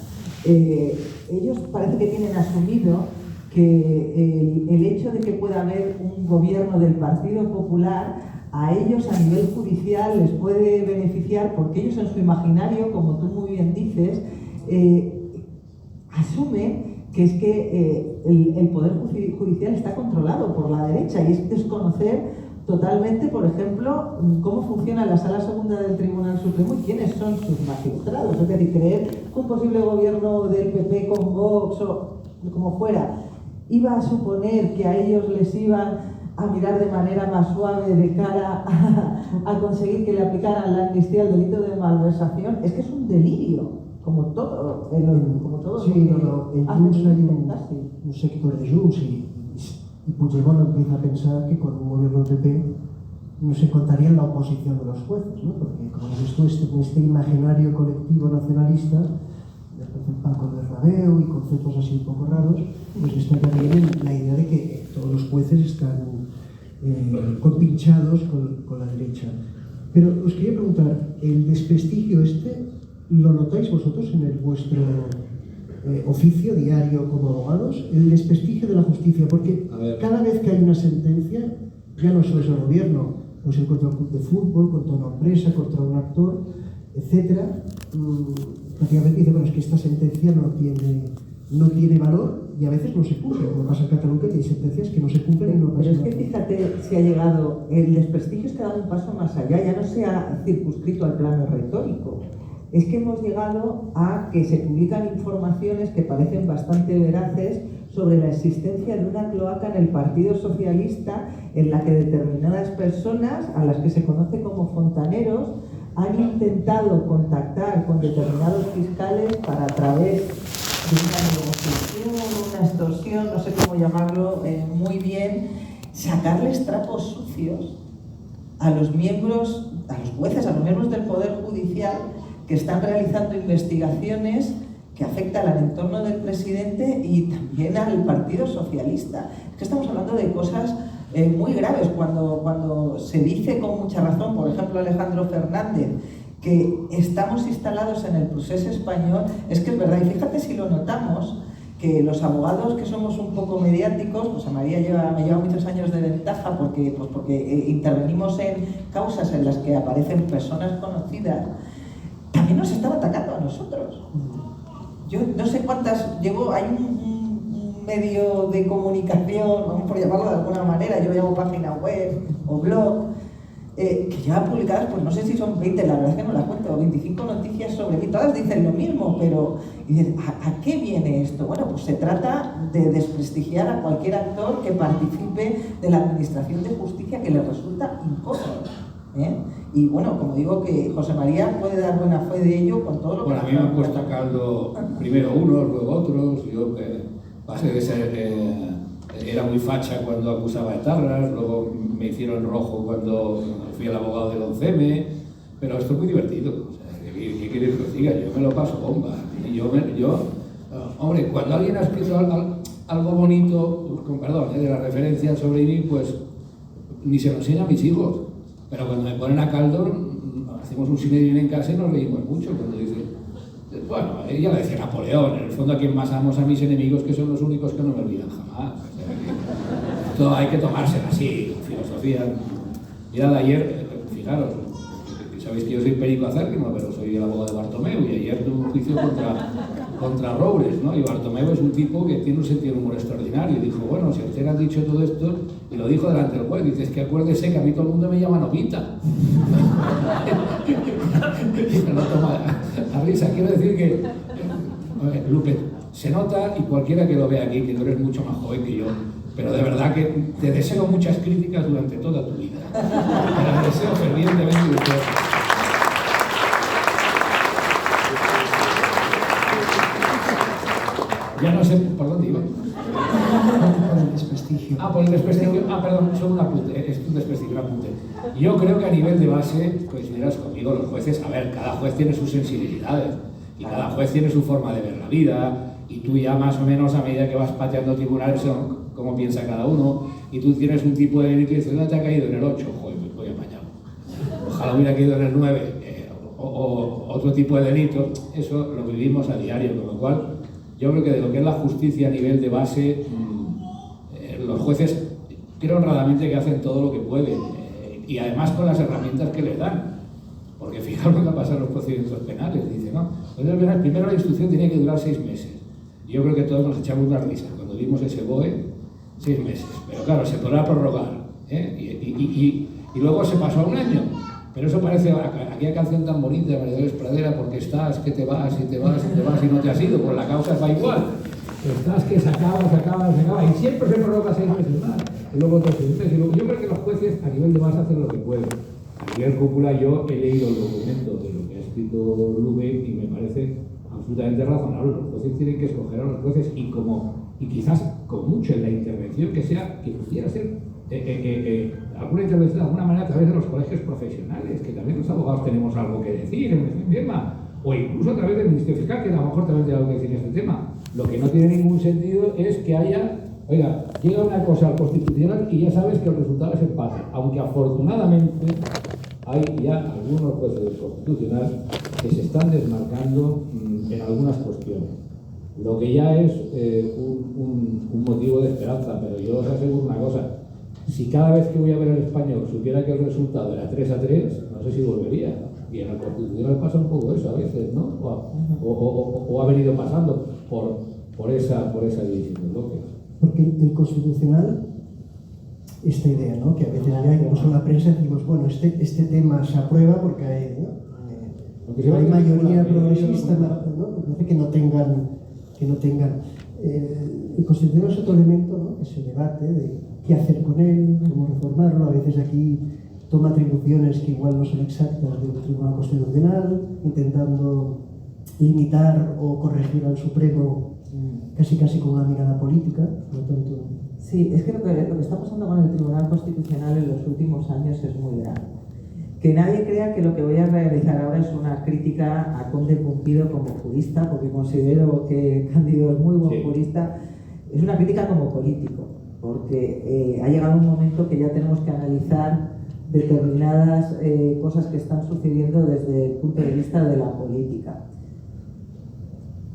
ellos parece que tienen asumido que el hecho de que pueda haber un gobierno del Partido Popular a ellos a nivel judicial les puede beneficiar, porque ellos en su imaginario, como tú muy bien dices, asumen que es que el Poder Judicial está controlado por la derecha, y es desconocer totalmente, por ejemplo, cómo funciona la Sala Segunda del Tribunal Supremo y quiénes son sus magistrados. Es decir, creer que un posible gobierno del PP con Vox o como fuera iba a suponer que a ellos les iban a mirar de manera más suave de cara a conseguir que le aplicaran la amnistía al delito de malversación, es que es un delirio, como todo sí, en Junts hay un sector de Junts y Puigdemont empieza a pensar que con un gobierno PP nos encontrarían la oposición de los jueces, ¿no? Porque, como dices tú, este imaginario colectivo nacionalista, del juez Paco Bernabéu y conceptos así un poco raros, pues está también la idea de que todos los jueces están compinchados con la derecha. Pero os quería preguntar, ¿el desprestigio lo notáis vosotros en vuestro oficio diario como abogados? El desprestigio de la justicia, porque cada vez que hay una sentencia, ya no solo es el gobierno, pues en contra un club de fútbol, contra una empresa, contra un actor, etcétera, prácticamente dice, bueno, es que esta sentencia no tiene valor y a veces no se cumple, como pasa en Cataluña, que hay sentencias que no se cumplen y no pasa nada. Pero es que fíjate si ha llegado, el desprestigio es que ha dado un paso más allá, ya no se ha circunscrito al plano retórico. Es que hemos llegado a que se publican informaciones que parecen bastante veraces sobre la existencia de una cloaca en el Partido Socialista en la que determinadas personas, a las que se conoce como fontaneros, han intentado contactar con determinados fiscales para, a través de una negociación, una extorsión, no sé cómo llamarlo muy bien, sacarles trapos sucios a los miembros, a los jueces, a los miembros del Poder Judicial que están realizando investigaciones que afectan al entorno del presidente y también al Partido Socialista. Es que estamos hablando de cosas muy graves cuando se dice con mucha razón, por ejemplo Alejandro Fernández, que estamos instalados en el procés español. Es que es verdad, y fíjate si lo notamos, que los abogados que somos un poco mediáticos, pues a María me lleva muchos años de ventaja porque intervenimos en causas en las que aparecen personas conocidas, también nos estaba atacando a nosotros. Yo no sé cuántas, hay un medio de comunicación, vamos por llamarlo de alguna manera, yo llamo página web o blog, que lleva publicadas, pues no sé si son 20, la verdad es que no las cuento, 25 noticias sobre mí, todas dicen lo mismo, pero dices, ¿a qué viene esto? Bueno, pues se trata de desprestigiar a cualquier actor que participe de la administración de justicia que le resulta incómodo. Y bueno, como digo, que José María puede dar buena fe de ello con todo lo que... Bueno, a mí me han puesto a caldo primero unos, luego otros. Yo pasé de ser... era muy facha cuando acusaba etarras, luego me hicieron rojo cuando fui el abogado del 11M, pero esto es muy divertido. O sea, ¿qué quieres que os diga? Yo me lo paso bomba. Y hombre, cuando alguien ha escrito algo bonito, pues, con perdón, de la referencia sobre mí, pues ni se lo enseña a mis hijos. Pero cuando me ponen a caldo, hacemos un cine en casa y nos reímos mucho cuando dicen, bueno, ella le decía Napoleón, en el fondo a quien más amo a mis enemigos, que son los únicos que no me olvidan jamás. O sea, que todo hay que tomárselo así, filosofía. Mirad, ayer, fijaros, sabéis que yo soy Perico Acérrimo, pero soy el abogado de Bartomeu, y ayer tuve un juicio contra Roures, ¿no? Y Bartomeu es un tipo que tiene un sentido de humor extraordinario, y dijo, bueno, si usted ha dicho todo esto, y lo dijo delante del juez, dice, es que acuérdese que a mí todo el mundo me llama Novita. Y me lo toma a risa. Quiero decir que, Lupe, se nota, y cualquiera que lo vea aquí, que tú eres mucho más joven que yo, pero de verdad que te deseo muchas críticas durante toda tu vida. Te las deseo fervientemente de todo. Ya no sé por dónde iba. Por el desprestigio. Por el desprestigio. Perdón, solo un apunte. Es un desprestigio, un apunte. Yo creo que a nivel de base, coincidirás conmigo, los jueces, a ver, cada juez tiene sus sensibilidades y cada juez tiene su forma de ver la vida, y tú ya más o menos a medida que vas pateando tribunales, cómo piensa cada uno, y tú tienes un tipo de delito y dices, ¿dónde te ha caído? En el 8, joder, pues voy apañado. Ojalá hubiera caído en el 9, o otro tipo de delito. Eso lo vivimos a diario, con lo cual yo creo que de lo que es la justicia a nivel de base, los jueces creo honradamente que hacen todo lo que pueden, y además con las herramientas que les dan. Porque fijaros lo que pasa en los procedimientos penales. Dice, no, primero la instrucción tenía que durar 6 meses. Y yo creo que todos nos echamos una risa cuando vimos ese BOE, 6 meses. Pero claro, se podrá prorrogar, y luego se pasó a 1 año. Pero eso parece aquella canción tan bonita de María Dolores Pradera, porque estás, que te vas, y te vas, y te vas, y no te has ido, pues la causa va igual. Estás que se acaba, y siempre se prorroga 6 meses más, y luego otros 6 meses. Yo creo que los jueces a nivel de base hacen lo que pueden. A nivel cúpula yo he leído el documento de lo que ha escrito Lube y me parece absolutamente razonable. Los jueces tienen que escoger a los jueces, y quizás con mucho en la intervención que sea, que pudiera ser alguna intervención de alguna manera a través de los colegios profesionales, que también los abogados tenemos algo que decir en este tema, o incluso a través del Ministerio Fiscal, que a lo mejor también tiene algo que decir en este tema. Lo que no tiene ningún sentido es que haya, oiga, llega una cosa al Constitucional y ya sabes que el resultado es empate, aunque afortunadamente hay ya algunos jueces del Constitucional que se están desmarcando en algunas cuestiones, lo que ya es un motivo de esperanza. Pero yo os aseguro una cosa: si cada vez que voy a ver el Español supiera que el resultado era 3-3, no sé si volvería. Y en el Constitucional pasa un poco eso a veces, ¿no? O ha venido pasando por esa división de bloques. Porque el Constitucional, esta idea, ¿no?, que a veces ya incluso en la prensa decimos, bueno, este tema se aprueba porque hay, ¿no?, hay mayoría progresista, ¿no?, porque hace que no tengan el Constitucional es otro elemento, ¿no?, que se debate de qué hacer con él, cómo reformarlo. A veces aquí toma atribuciones que igual no son exactas del Tribunal Constitucional, intentando limitar o corregir al Supremo casi con una mirada política, por lo tanto. Sí, es que lo que está pasando con el Tribunal Constitucional en los últimos años es muy grave. Que nadie crea que lo que voy a realizar ahora es una crítica a Conde Pumpido como jurista, porque considero que Cándido es muy buen jurista. Es una crítica como político, porque ha llegado un momento que ya tenemos que analizar determinadas cosas que están sucediendo desde el punto de vista de la política.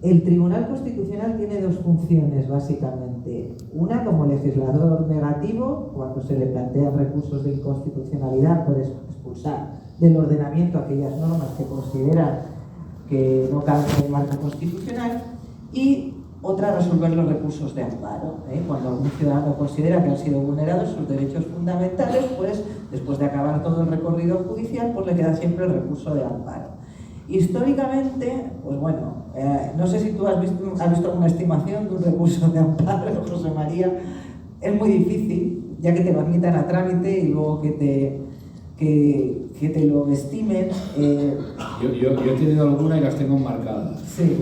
El Tribunal Constitucional tiene dos funciones, básicamente. Una, como legislador negativo, cuando se le plantean recursos de inconstitucionalidad, puede expulsar del ordenamiento aquellas normas que considera que no caben en el marco constitucional. Y otra, resolver los recursos de amparo. Cuando algún ciudadano considera que han sido vulnerados sus derechos fundamentales, pues después de acabar todo el recorrido judicial, pues le queda siempre el recurso de amparo. Históricamente, pues bueno, no sé si tú has visto alguna estimación de un recurso de amparo, José María. Es muy difícil, ya que te lo admitan a trámite y luego que te lo estimen. Yo he tenido alguna y las tengo marcadas. Sí,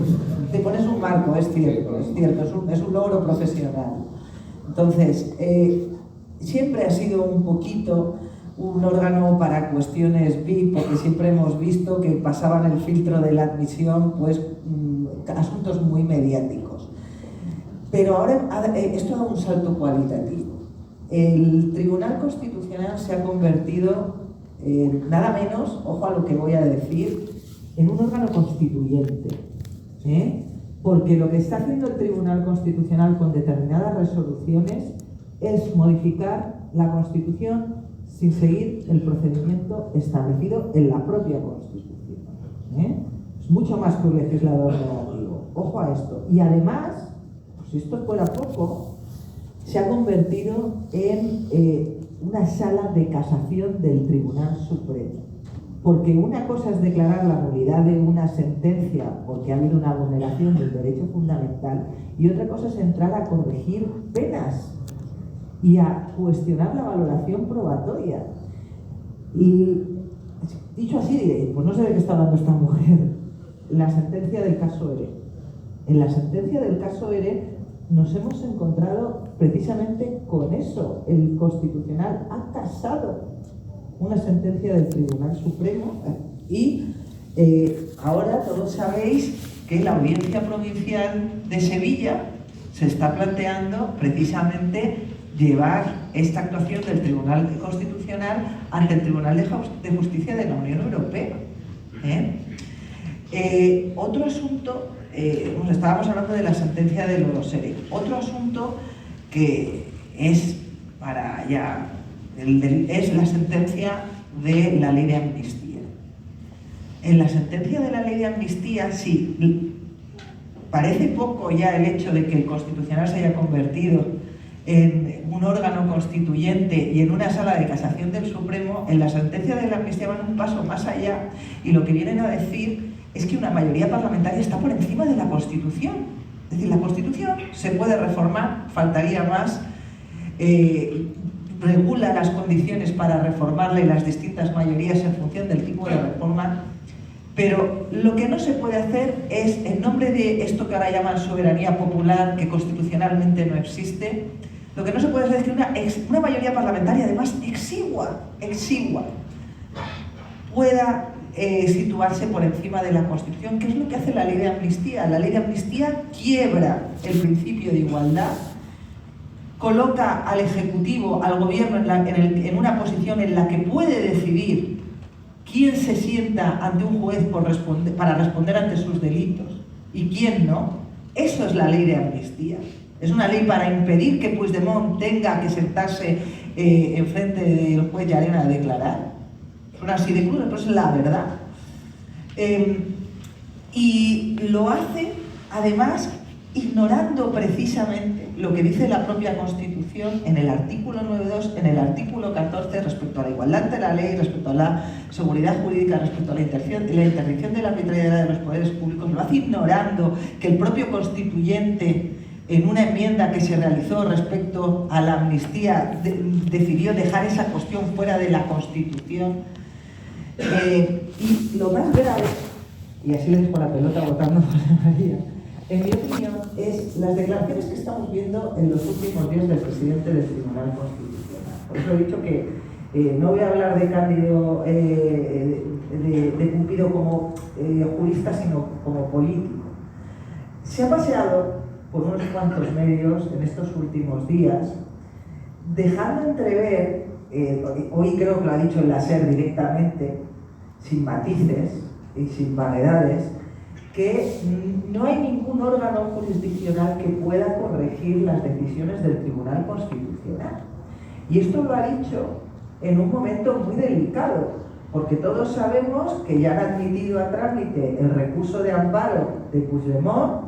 te pones un marco, es cierto, es un logro profesional. Entonces, siempre ha sido un poquito un órgano para cuestiones VIP, porque siempre hemos visto que pasaban el filtro de la admisión, pues asuntos muy mediáticos. Pero ahora esto ha dado un salto cualitativo. El Tribunal Constitucional se ha convertido nada menos, ojo a lo que voy a decir, en un órgano constituyente. Porque lo que está haciendo el Tribunal Constitucional con determinadas resoluciones es modificar la Constitución sin seguir el procedimiento establecido en la propia Constitución. Es mucho más que un legislador negativo. Ojo a esto. Y además, pues si esto fuera poco, se ha convertido en una sala de casación del Tribunal Supremo. Porque una cosa es declarar la nulidad de una sentencia porque ha habido una vulneración del derecho fundamental, y otra cosa es entrar a corregir penas y a cuestionar la valoración probatoria. Y dicho así, diré, pues no sé de qué está hablando esta mujer. La sentencia del caso ERE. En la sentencia del caso ERE nos hemos encontrado precisamente con eso. El Constitucional ha casado una sentencia del Tribunal Supremo y ahora todos sabéis que la Audiencia Provincial de Sevilla se está planteando precisamente llevar esta actuación del Tribunal Constitucional ante el Tribunal de Justicia de la Unión Europea. Otro asunto, estábamos hablando de la sentencia de los ERE. Otro asunto que es para ya es la sentencia de la ley de amnistía. En la sentencia de la ley de amnistía, sí, parece poco ya el hecho de que el Constitucional se haya convertido en un órgano constituyente y en una sala de casación del Supremo. En la sentencia de la amnistía van un paso más allá y lo que vienen a decir es que una mayoría parlamentaria está por encima de la Constitución. Es decir, la Constitución se puede reformar, faltaría más, regula las condiciones para reformarla y las distintas mayorías en función del tipo de reforma, pero lo que no se puede hacer es, en nombre de esto que ahora llaman soberanía popular, que constitucionalmente no existe, Lo que no se puede hacer es que una mayoría parlamentaria, además exigua, pueda situarse por encima de la Constitución, que es lo que hace la ley de amnistía. La ley de amnistía quiebra el principio de igualdad, coloca al Ejecutivo, al Gobierno en una posición en la que puede decidir quién se sienta ante un juez para responder ante sus delitos y quién no. Eso es la ley de amnistía. Es una ley para impedir que Puigdemont tenga que sentarse enfrente del juez Llarena a declarar. Suena así de crudo, pero es la verdad. Y lo hace, además, ignorando precisamente lo que dice la propia Constitución en el artículo 9.2, en el artículo 14, respecto a la igualdad ante la ley, respecto a la seguridad jurídica, respecto a la interdicción de la arbitrariedad de los poderes públicos. Lo hace ignorando que el propio constituyente, en una enmienda que se realizó respecto a la amnistía, decidió dejar esa cuestión fuera de la Constitución. Y lo más grave, y así le dejo la pelota votando por María, en mi opinión, es las declaraciones que estamos viendo en los últimos días del presidente del Tribunal Constitucional. Por eso he dicho que no voy a hablar de Cándido, de Pumpido como jurista, sino como político. Se ha paseado por unos cuantos medios en estos últimos días, dejando entrever, hoy creo que lo ha dicho en la SER directamente, sin matices y sin vaguedades, que no hay ningún órgano jurisdiccional que pueda corregir las decisiones del Tribunal Constitucional. Y esto lo ha dicho en un momento muy delicado, porque todos sabemos que ya han admitido a trámite el recurso de amparo de Puigdemont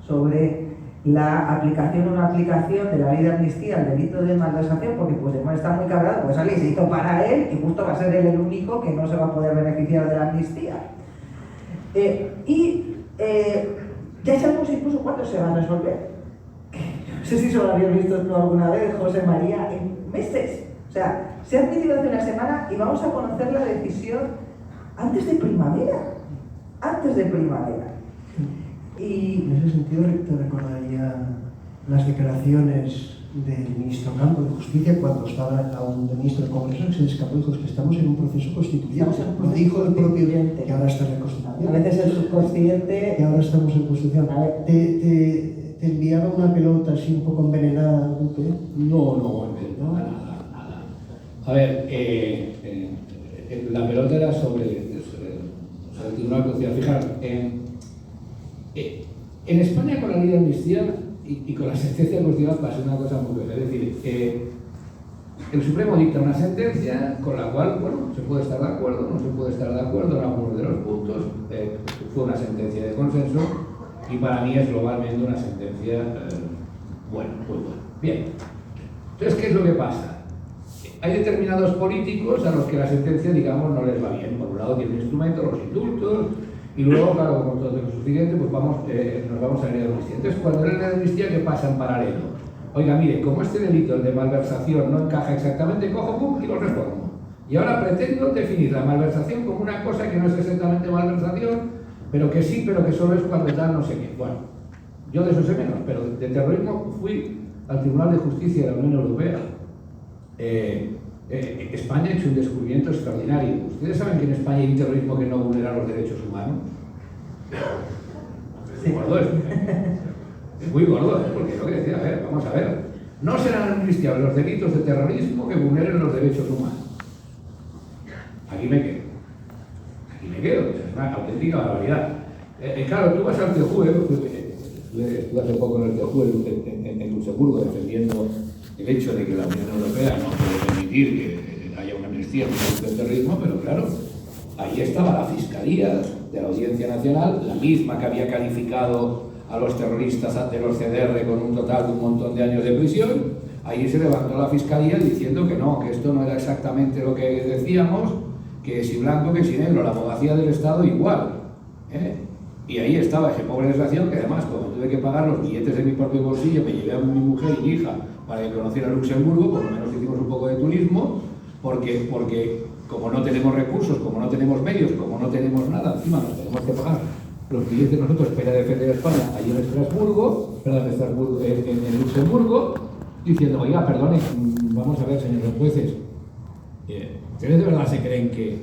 sobre la aplicación o no aplicación de la ley de amnistía al delito de malversación, porque Puigdemont está muy cabreado, pues esa ley se hizo para él y justo va a ser él el único que no se va a poder beneficiar de la amnistía. Ya sabemos incluso cuándo se va a resolver. No sé si se lo habían visto tú alguna vez, José María, en meses. O sea, se ha admitido hace una semana y vamos a conocer la decisión antes de primavera. Antes de primavera. Y en ese sentido te recordaría las declaraciones del ministro Campo de Justicia cuando estaba aún de ministro del Congreso, que se le escapó y dijo que estamos en un proceso constituyente. Lo dijo el propio que ahora está en la Constitución. A veces el subconsciente... Y ahora estamos en Constitución. ¿Te enviaba una pelota así un poco envenenada, Lupe? No, nada. A ver, la pelota era sobre el Tribunal Constitucional. Fijaros, en España con la ley de amnistía y con la sentencia constitucional pasa una cosa muy buena. Es decir, el Supremo dicta una sentencia con la cual, bueno, se puede estar de acuerdo, no se puede estar de acuerdo en algunos de los puntos. Fue una sentencia de consenso y para mí es globalmente una sentencia buena, muy buena. Bien. Entonces, ¿qué es lo que pasa? Hay determinados políticos a los que la sentencia, digamos, no les va bien. Por un lado tienen instrumentos, los indultos, y luego, claro, como todo es suficiente, pues nos vamos a la ley de amnistía. Entonces, cuando en la ley de amnistía, ¿qué pasa en paralelo? Oiga, mire, como este delito, el de malversación, no encaja exactamente, cojo, pum, y lo reformo. Y ahora pretendo definir la malversación como una cosa que no es exactamente malversación, pero que sí, pero que solo es cuando tal no sé qué. Bueno, yo de eso sé menos, pero de terrorismo fui al Tribunal de Justicia de la Unión Europea. España ha hecho un descubrimiento extraordinario. ¿Ustedes saben que en España hay un terrorismo que no vulnera los derechos humanos? Es muy gordo esto. Es muy gordo, porque es lo que decía, a ver, vamos a ver. No serán amnistiados los delitos de terrorismo que vulneren los derechos humanos. Aquí me quedo, es una auténtica barbaridad. Claro, tú vas al TJUE, estuve hace poco en el TJUE en Luxemburgo defendiendo el hecho de que la Unión Europea no puede permitir que haya una amnistía por el terrorismo, pero claro, ahí estaba la Fiscalía de la Audiencia Nacional, la misma que había calificado a los terroristas de los CDR con un total de un montón de años de prisión. Ahí se levantó la Fiscalía diciendo que no, que esto no era exactamente lo que decíamos, que si blanco, que si negro, la abogacía del Estado igual. Y ahí estaba ese pobre desgraciado que además, como tuve que pagar los billetes de mi propio bolsillo, me llevé a mi mujer y mi hija para que conociera Luxemburgo, por lo menos hicimos un poco de turismo, porque como no tenemos recursos, como no tenemos medios, como no tenemos nada, encima nos tenemos que pagar los billetes nosotros para defender a España allí en Estrasburgo, en Luxemburgo, diciendo, oiga, perdone, vamos a ver, señores jueces, ¿ustedes de verdad se creen que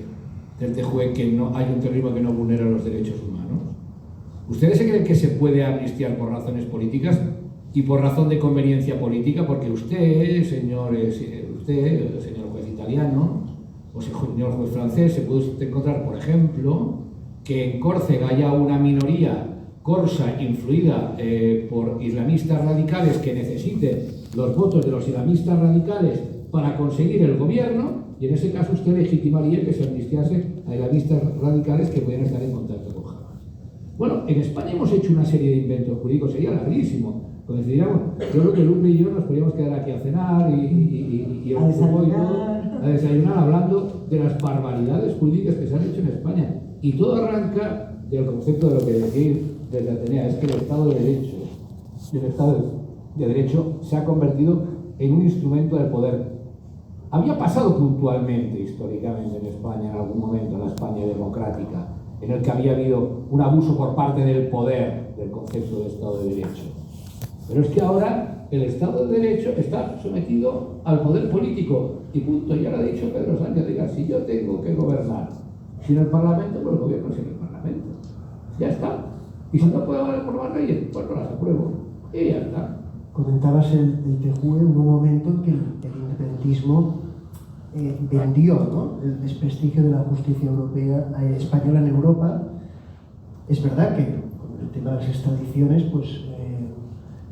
del TJUE que no hay un terrorismo que no vulnera los derechos humanos? ¿Ustedes se creen que se puede amnistiar por razones políticas y por razón de conveniencia política? Porque usted, señor juez italiano, o señor juez francés, se puede encontrar, por ejemplo, que en Córcega haya una minoría corsa influida por islamistas radicales que necesiten los votos de los islamistas radicales para conseguir el gobierno, y en ese caso usted legitimaría que se amnistiase a islamistas radicales que pudieran estar en contacto con Hamas. Bueno, en España hemos hecho una serie de inventos jurídicos, sería larguísimo. Coincidiríamos, yo creo que Lupe y yo nos podríamos quedar aquí a cenar y a desayunar hablando de las barbaridades jurídicas que se han hecho en España. Y todo arranca del concepto de lo que decir desde Atenea, es que el Estado de Derecho, el Estado de Derecho se ha convertido en un instrumento del poder. Había pasado puntualmente, históricamente, en España, en algún momento, en la España democrática, en el que había habido un abuso por parte del poder del concepto de Estado de Derecho. Pero es que ahora el Estado de Derecho está sometido al poder político y punto. Ya lo ha dicho Pedro Sánchez, diga, si yo tengo que gobernar sin el Parlamento, pues el gobierno sin el Parlamento. Ya está. Y si no puedo aprobar leyes, pues no las apruebo. Y ya está. Comentabas el TJUE, hubo un momento en que el independentismo vendió, ¿no?, el desprestigio de la justicia europea, española en Europa. Es verdad que con el tema de las extradiciones, pues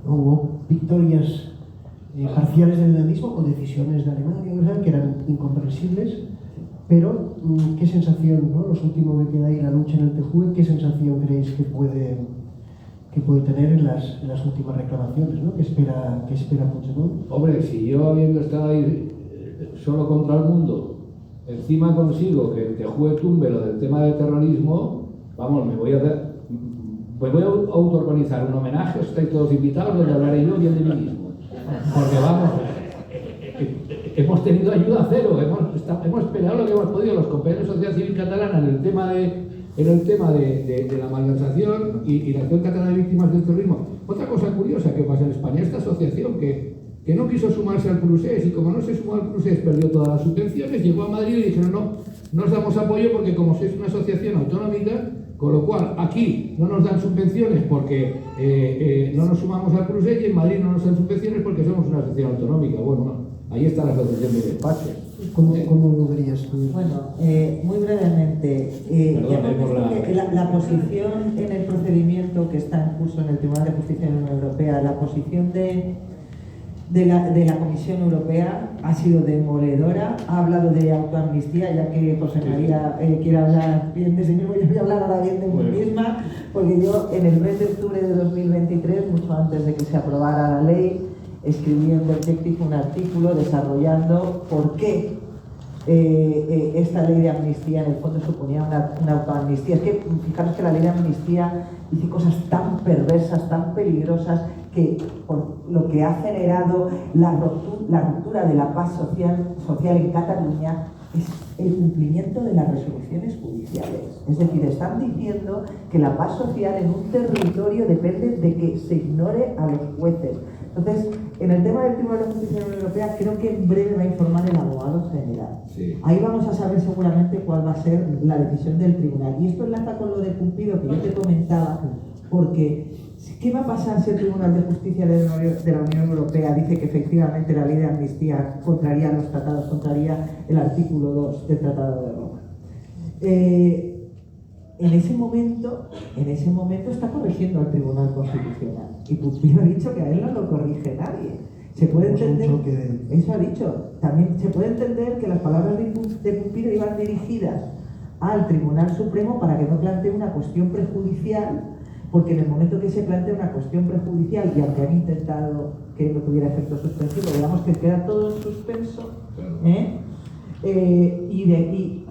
hubo victorias parciales del independentismo o decisiones de Alemania que eran incomprensibles, pero ¿qué sensación, ¿no?, los últimos que queda ahí la lucha en el TJUE, qué sensación creéis que puede tener en las últimas reclamaciones, ¿no?, que espera Puigdemont? Hombre, si yo habiendo estado ahí solo contra el mundo, encima consigo que el TJUE tumbe lo del tema del terrorismo, vamos, me voy a autoorganizar un homenaje, estáis todos invitados, donde hablaré yo bien de mí mismo. Porque vamos, hemos tenido ayuda cero, hemos peleado lo que hemos podido los compañeros de Sociedad Civil Catalana en el tema de la malversación y la Acción Catalana de Víctimas del Terrorismo. Otra cosa curiosa que pasa en España, esta asociación que no quiso sumarse al Prusés, y como no se sumó al Prusés perdió todas las subvenciones, llegó a Madrid y dijeron no os damos apoyo porque como sois una asociación autonómica, con lo cual aquí no nos dan subvenciones porque no nos sumamos al Prusés, y en Madrid no nos dan subvenciones porque somos una asociación autonómica. Bueno, ahí está la asociación de despacho. ¿Cómo lo verías tú? Bueno, muy brevemente, la posición en el procedimiento que está en curso en el Tribunal de Justicia de la Unión Europea, la posición de la Comisión Europea ha sido demoledora. Ha hablado de autoamnistía, ya que José María quiere hablar bien de sí mismo, yo voy a hablar ahora bien de mí misma, porque yo en el mes de octubre de 2023, mucho antes de que se aprobara la ley, escribí en Objective un artículo desarrollando por qué esta ley de amnistía en el fondo suponía una autoamnistía. Es que fijaros que la ley de amnistía dice cosas tan perversas, tan peligrosas, que por lo que ha generado la ruptura de la paz social en Cataluña es el cumplimiento de las resoluciones judiciales. Es decir, están diciendo que la paz social en un territorio depende de que se ignore a los jueces. Entonces, en el tema del Tribunal de Justicia de la Unión Europea, creo que en breve va a informar el abogado general. Sí. Ahí vamos a saber seguramente cuál va a ser la decisión del tribunal. Y esto enlaza con lo de Cumpido que yo te comentaba, porque ¿qué va a pasar si el Tribunal de Justicia de la Unión Europea dice que efectivamente la ley de amnistía contraría los tratados, contraría el artículo 2 del Tratado de Roma? En ese momento está corrigiendo al Tribunal Constitucional. Y Pumpido ha dicho que a él no lo corrige nadie. Se puede entender, eso ha dicho, también se puede entender que las palabras de Pumpido iban dirigidas al Tribunal Supremo para que no plantee una cuestión prejudicial, porque en el momento que se plantea una cuestión prejudicial, y aunque han intentado que no tuviera efecto suspensivo, digamos que queda todo en suspenso,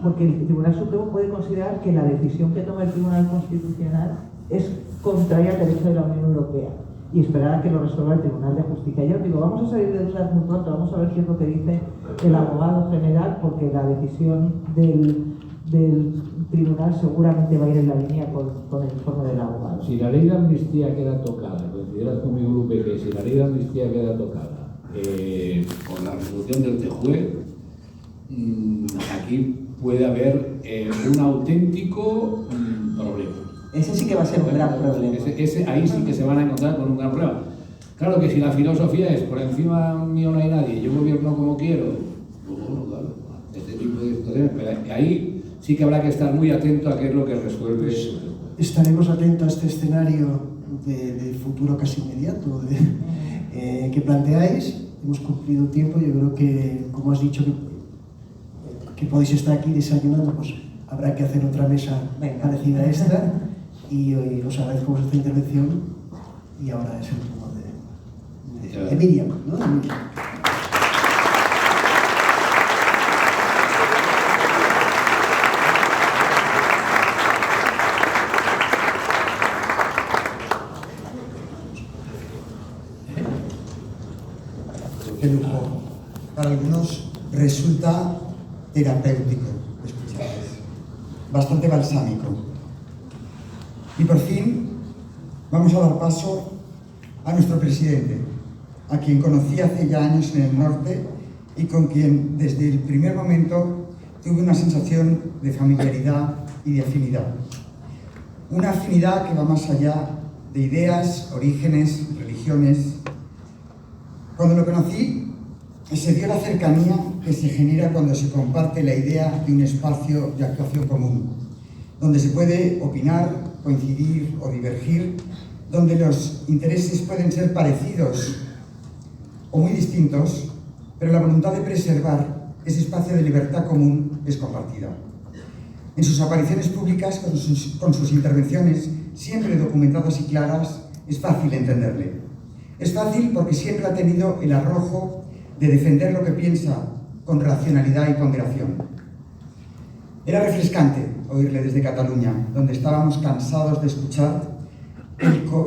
porque el Tribunal Supremo puede considerar que la decisión que toma el Tribunal Constitucional es contraria al derecho de la Unión Europea, y esperar a que lo resuelva el Tribunal de Justicia. Yo digo, vamos a salir de dudas muy pronto, vamos a ver qué es lo que dice el abogado general, porque la decisión del tribunal seguramente va a ir en la línea con el informe del abogado. Si la ley de amnistía queda tocada, consideras conmigo, Lupe, que si la ley de amnistía queda tocada con la resolución del TJUE, aquí puede haber un auténtico problema. Ese sí que va a ser un gran problema. Ahí sí que se van a encontrar con un gran problema. Claro que si la filosofía es por encima mío no hay nadie, yo gobierno como quiero, pues bueno, claro, este tipo de situaciones, pero ahí sí que habrá que estar muy atento a qué es lo que resuelve. Estaremos atentos a este escenario de futuro casi inmediato que planteáis. Hemos cumplido el tiempo, yo creo que, como has dicho, que podéis estar aquí desayunando, pues habrá que hacer otra mesa parecida a esta. Y os agradezco vuestra intervención. Y ahora es el turno de Miriam, ¿no? De Miriam. Qué lujo. Para algunos resulta terapéutico escucharles, bastante balsámico. Y por fin vamos a dar paso a nuestro presidente, a quien conocí hace ya años en el norte y con quien desde el primer momento tuve una sensación de familiaridad y de afinidad. Una afinidad que va más allá de ideas, orígenes, religiones. Cuando lo conocí, se dio la cercanía que se genera cuando se comparte la idea de un espacio de actuación común, donde se puede opinar, coincidir o divergir, donde los intereses pueden ser parecidos o muy distintos, pero la voluntad de preservar ese espacio de libertad común es compartida. En sus apariciones públicas, con sus intervenciones, siempre documentadas y claras, es fácil entenderle. Es fácil porque siempre ha tenido el arrojo de defender lo que piensa con racionalidad y ponderación. Era refrescante oírle desde Cataluña, donde estábamos cansados de escuchar.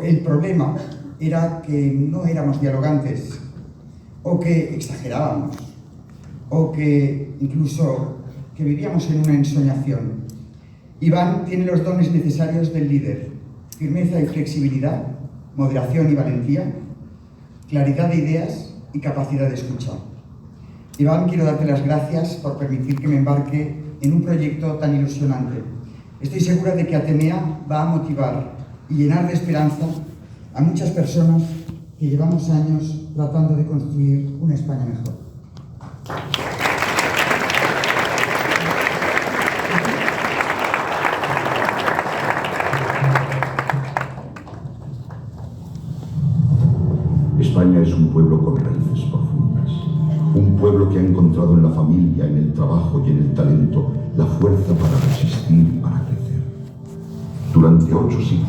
El problema era que no éramos dialogantes, o que exagerábamos, o que incluso que vivíamos en una ensoñación. Iván tiene los dones necesarios del líder: firmeza y flexibilidad, moderación y valentía, claridad de ideas y capacidad de escucha. Iván, quiero darte las gracias por permitir que me embarque en un proyecto tan ilusionante. Estoy segura de que Atenea va a motivar y llenar de esperanza a muchas personas que llevamos años tratando de construir una España mejor. España es un pueblo con raíces profundas, un pueblo que ha encontrado en la familia, en el trabajo y en el talento la fuerza para resistir y para crecer. Durante 8 siglos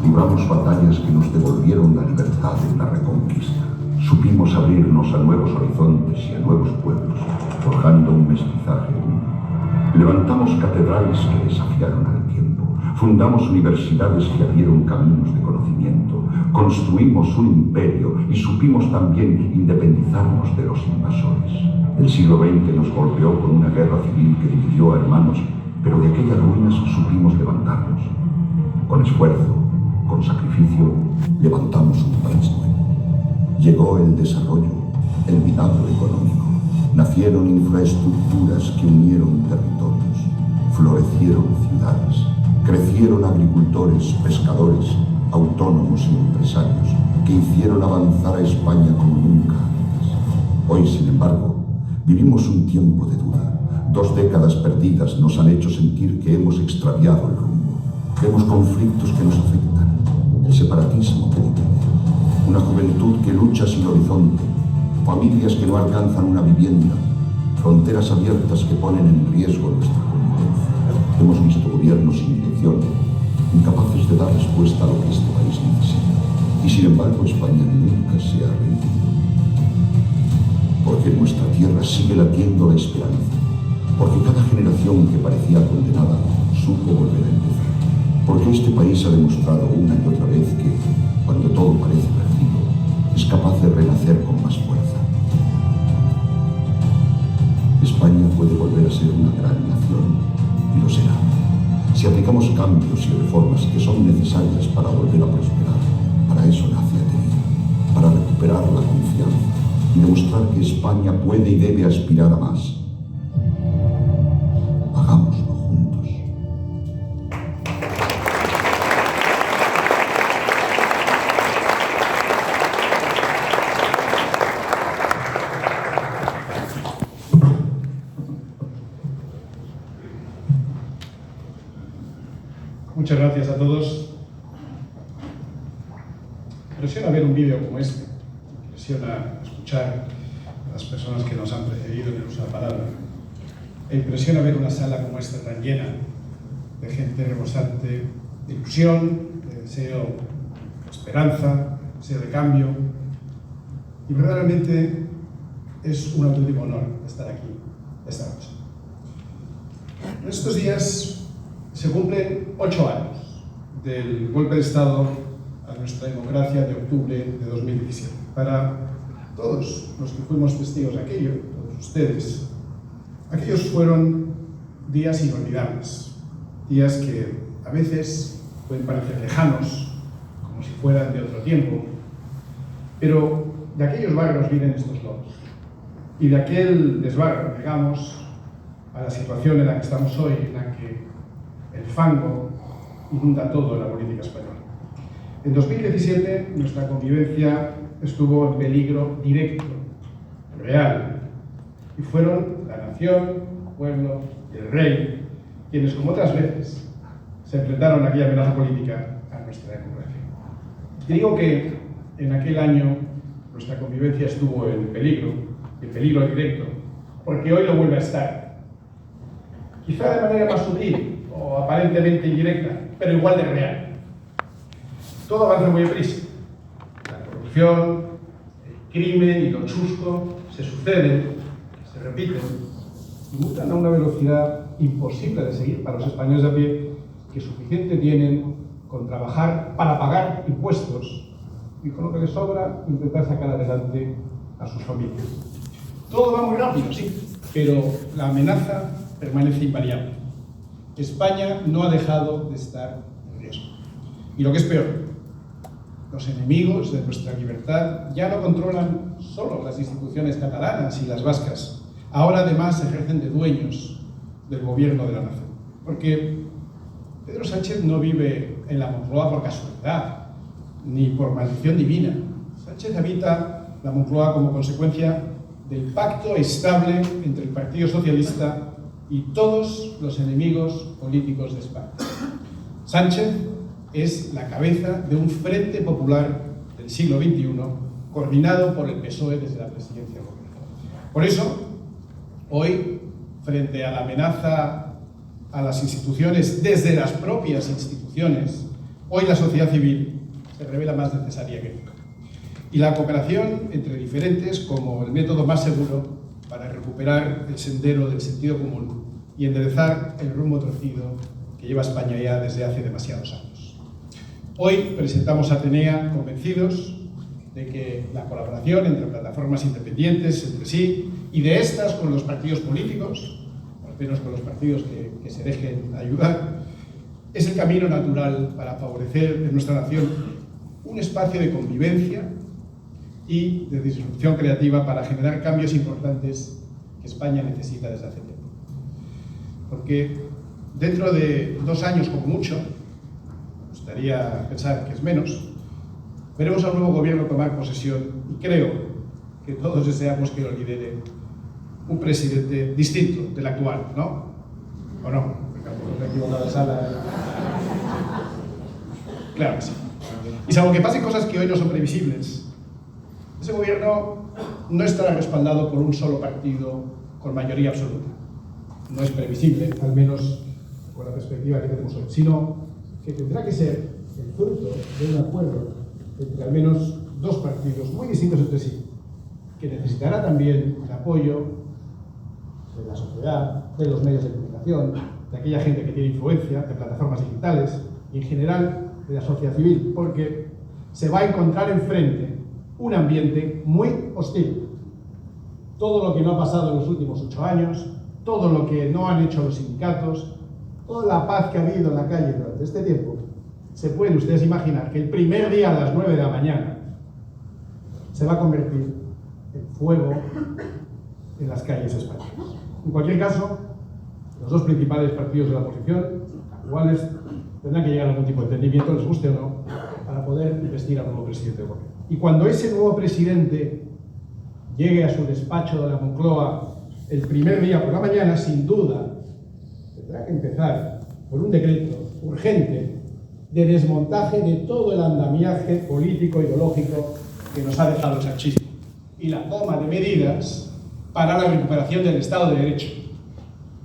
libramos batallas que nos devolvieron la libertad en la reconquista. Supimos abrirnos a nuevos horizontes y a nuevos pueblos, forjando un mestizaje único. Levantamos catedrales que desafiaron al tiempo, fundamos universidades que abrieron caminos de conocimiento, construimos un imperio y supimos también independizarnos de los invasores. El siglo XX nos golpeó con una guerra civil que dividió a hermanos, pero de aquellas ruinas supimos levantarnos. Con esfuerzo, con sacrificio, levantamos un país nuevo. Llegó el desarrollo, el milagro económico. Nacieron infraestructuras que unieron territorios, florecieron ciudades, crecieron agricultores, pescadores, autónomos y empresarios que hicieron avanzar a España como nunca antes. Hoy, sin embargo, vivimos un tiempo de duda. 2 décadas perdidas nos han hecho sentir que hemos extraviado el rumbo. Vemos conflictos que nos afectan, el separatismo que divide, una juventud que lucha sin horizonte, familias que no alcanzan una vivienda, fronteras abiertas que ponen en riesgo nuestra convivencia. Hemos visto gobiernos sin dirección, incapaces de dar respuesta a lo que este país necesita. Y sin embargo, España nunca se ha rendido. Porque en nuestra tierra sigue latiendo la esperanza. Porque cada generación que parecía condenada supo volver a empezar. Porque este país ha demostrado una y otra vez que, cuando todo parece perdido, es capaz de renacer con más fuerza. España puede volver a ser una gran nación, y lo será. Si aplicamos cambios y reformas que son necesarias para volver a prosperar, para eso nace Atenea, para recuperar la confianza, y demostrar que España puede y debe aspirar a más. Hagámoslo juntos. Muchas gracias a todos. Impresiona ver un vídeo como este, impresiona escuchar a las personas que nos han precedido en el uso de la palabra, e impresiona ver una sala como esta tan llena de gente rebosante de ilusión, de deseo de esperanza, de deseo de cambio, y verdaderamente es un auténtico honor estar aquí esta noche. En estos días se cumplen 8 años del golpe de Estado a nuestra democracia de octubre de 2017. Para todos los que fuimos testigos de aquello, todos ustedes, aquellos fueron días inolvidables, días que a veces pueden parecer lejanos, como si fueran de otro tiempo, pero de aquellos barrios vienen estos lobos, y de aquel desbarro llegamos a la situación en la que estamos hoy, en la que el fango inunda todo en la política española. En 2017 nuestra convivencia estuvo en peligro directo, real, y fueron la nación, el pueblo y el rey quienes, como otras veces, se enfrentaron a aquella amenaza política a nuestra democracia. Y digo que en aquel año nuestra convivencia estuvo en peligro directo, porque hoy lo vuelve a estar. Quizá de manera más sutil o aparentemente indirecta, pero igual de real. Todo avanza muy deprisa. La corrupción, el crimen y lo chusco se suceden, se repiten y mutan a una velocidad imposible de seguir para los españoles de a pie, que suficiente tienen con trabajar para pagar impuestos y con lo que les sobra intentar sacar adelante a sus familias. Todo va muy rápido, sí, pero la amenaza permanece invariable. España no ha dejado de estar en riesgo. Y lo que es peor, los enemigos de nuestra libertad ya no controlan solo las instituciones catalanas y las vascas, ahora además ejercen de dueños del gobierno de la nación. Porque Pedro Sánchez no vive en la Moncloa por casualidad, ni por maldición divina. Sánchez habita la Moncloa como consecuencia del pacto estable entre el Partido Socialista y todos los enemigos políticos de España. Sánchez es la cabeza de un frente popular del siglo XXI, coordinado por el PSOE desde la presidencia del gobierno. Por eso, hoy, frente a la amenaza a las instituciones, desde las propias instituciones, hoy la sociedad civil se revela más necesaria que nunca. Y la cooperación entre diferentes como el método más seguro para recuperar el sendero del sentido común y enderezar el rumbo torcido que lleva España ya desde hace demasiados años. Hoy presentamos a Atenea convencidos de que la colaboración entre plataformas independientes entre sí y de estas con los partidos políticos, al menos con los partidos que se dejen ayudar, es el camino natural para favorecer en nuestra nación un espacio de convivencia y de disrupción creativa para generar cambios importantes que España necesita desde hace tiempo. Porque dentro de 2 años como mucho, me gustaría pensar que es menos, veremos a un nuevo gobierno tomar posesión y creo que todos deseamos que lo lidere un presidente distinto del actual, ¿no? ¿O no? Porque tampoco se ha equivocado la sala. Claro que sí. Y salvo que pasen cosas que hoy no son previsibles, ese gobierno no estará respaldado por un solo partido con mayoría absoluta. No es previsible, al menos con la perspectiva que tenemos hoy, sino que tendrá que ser el fruto de un acuerdo entre al menos 2 partidos muy distintos entre sí, que necesitará también el apoyo de la sociedad, de los medios de comunicación, de aquella gente que tiene influencia, de plataformas digitales y en general de la sociedad civil, porque se va a encontrar enfrente un ambiente muy hostil. Todo lo que no ha pasado en los últimos 8 años, todo lo que no han hecho los sindicatos, toda la paz que ha habido en la calle durante este tiempo, se pueden ustedes imaginar que el primer día a las 9 de la mañana se va a convertir el fuego en las calles españolas. En cualquier caso, los dos principales partidos de la oposición, iguales, tendrán que llegar a algún tipo de entendimiento, les guste o no, para poder investir al nuevo presidente del gobierno. Y cuando ese nuevo presidente llegue a su despacho de la Moncloa el primer día por la mañana, sin duda, tendrá que empezar por un decreto urgente de desmontaje de todo el andamiaje político e ideológico que nos ha dejado el sanchismo y la toma de medidas para la recuperación del Estado de Derecho,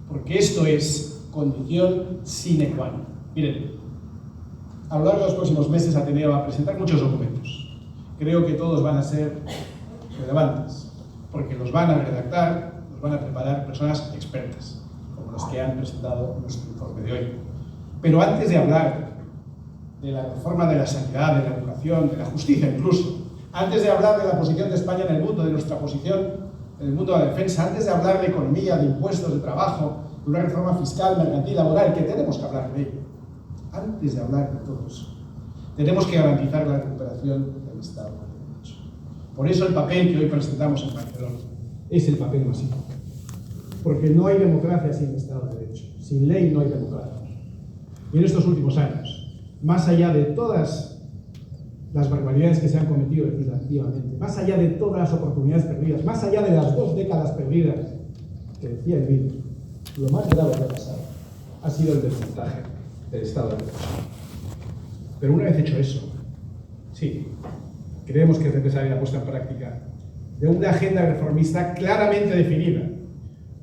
porque esto es condición sine qua non. Miren, a lo largo de los próximos meses Ateneo va a presentar muchos documentos. Creo que todos van a ser relevantes, porque los van a redactar, los van a preparar personas expertas, como los que han presentado nuestro informe de hoy. Pero antes de hablar de la reforma de la sanidad, de la educación, de la justicia incluso, antes de hablar de la posición de España en el mundo, de nuestra posición en el mundo de la defensa, antes de hablar de economía, de impuestos, de trabajo, de una reforma fiscal, mercantil, laboral, que tenemos que hablar de ello, antes de hablar de todo eso, tenemos que garantizar la recuperación del Estado de Derecho. Por eso el papel que hoy presentamos en Barcelona es el papel más importante. Porque no hay democracia sin Estado de Derecho. Sin ley no hay democracia. Y en estos últimos años, más allá de todas las barbaridades que se han cometido legislativamente, más allá de todas las oportunidades perdidas, más allá de las 2 décadas perdidas que decía el vídeo, lo más grave que ha pasado ha sido el desmontaje del Estado de Derecho. Pero una vez hecho eso, sí, creemos que es necesaria la puesta en práctica de una agenda reformista claramente definida,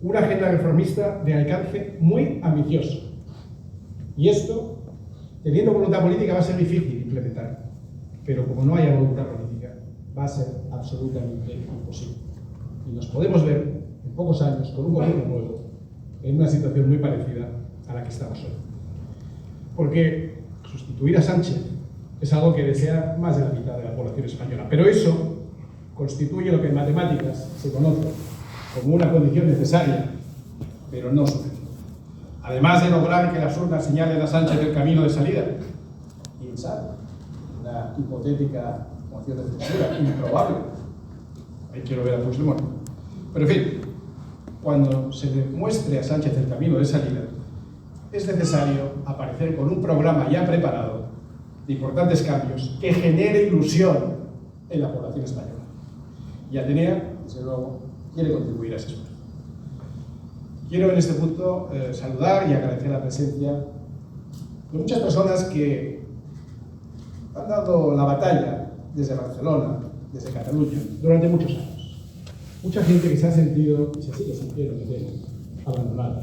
una agenda reformista de alcance muy ambicioso. Y esto, teniendo voluntad política, va a ser difícil de implementar. Pero como no haya voluntad política, va a ser absolutamente imposible. Y nos podemos ver en pocos años con un gobierno nuevo en una situación muy parecida a la que estamos hoy. Porque sustituir a Sánchez es algo que desea más de la mitad de la población española. Pero eso constituye lo que en matemáticas se conoce como una condición necesaria, pero no suficiente. Además de lograr que las urnas señalen a Sánchez el camino de salida, quién sabe, una hipotética moción de censura, improbable. Ahí quiero ver a Puigdemont. Pero en fin, cuando se le muestre a Sánchez el camino de salida, es necesario aparecer con un programa ya preparado de importantes cambios que genere ilusión en la población española. Y Atenea, desde luego, quiere contribuir a ese esfuerzo. Quiero en este punto saludar y agradecer la presencia de muchas personas que han dado la batalla desde Barcelona, desde Cataluña, durante muchos años. Mucha gente que se ha sentido, y se sigue sintiendo, abandonada.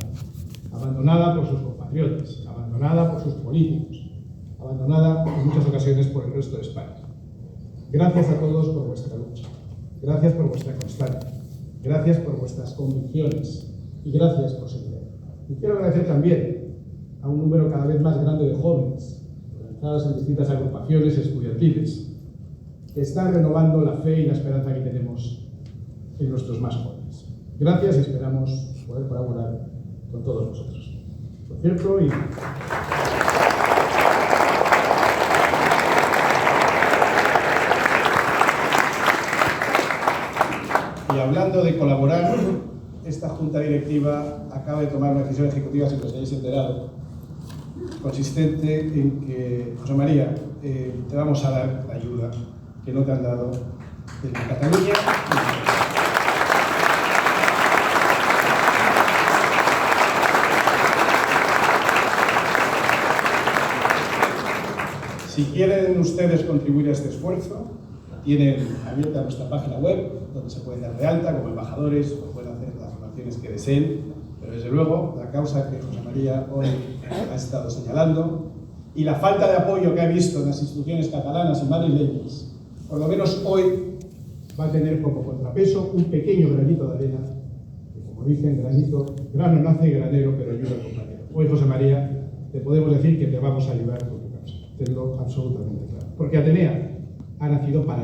Abandonada por sus compatriotas, abandonada por sus políticos, abandonada en muchas ocasiones por el resto de España. Gracias a todos por vuestra lucha. Gracias por vuestra constancia. Gracias por vuestras convicciones. Y gracias por seguir. Y quiero agradecer también a un número cada vez más grande de jóvenes, organizados en distintas agrupaciones estudiantiles, que están renovando la fe y la esperanza que tenemos en nuestros más jóvenes. Gracias y esperamos poder colaborar con todos vosotros. Por cierto, y hablando de colaborar, esta junta directiva acaba de tomar una decisión ejecutiva, si os habéis enterado, consistente en que, José María, te vamos a dar la ayuda que no te han dado desde Cataluña. Si quieren ustedes contribuir a este esfuerzo, tienen abierta nuestra página web, donde se pueden dar de alta como embajadores, o pueden hacer las donaciones que deseen, pero desde luego la causa que José María hoy ha estado señalando y la falta de apoyo que ha visto en las instituciones catalanas y madrileñas, por lo menos hoy va a tener como contrapeso un pequeño granito de arena, que como dicen, grano nace granero, pero ayuda al compañero. Hoy, José María, te podemos decir que te vamos a ayudar con tu causa, tenlo absolutamente claro. Porque Atenea ha nacido para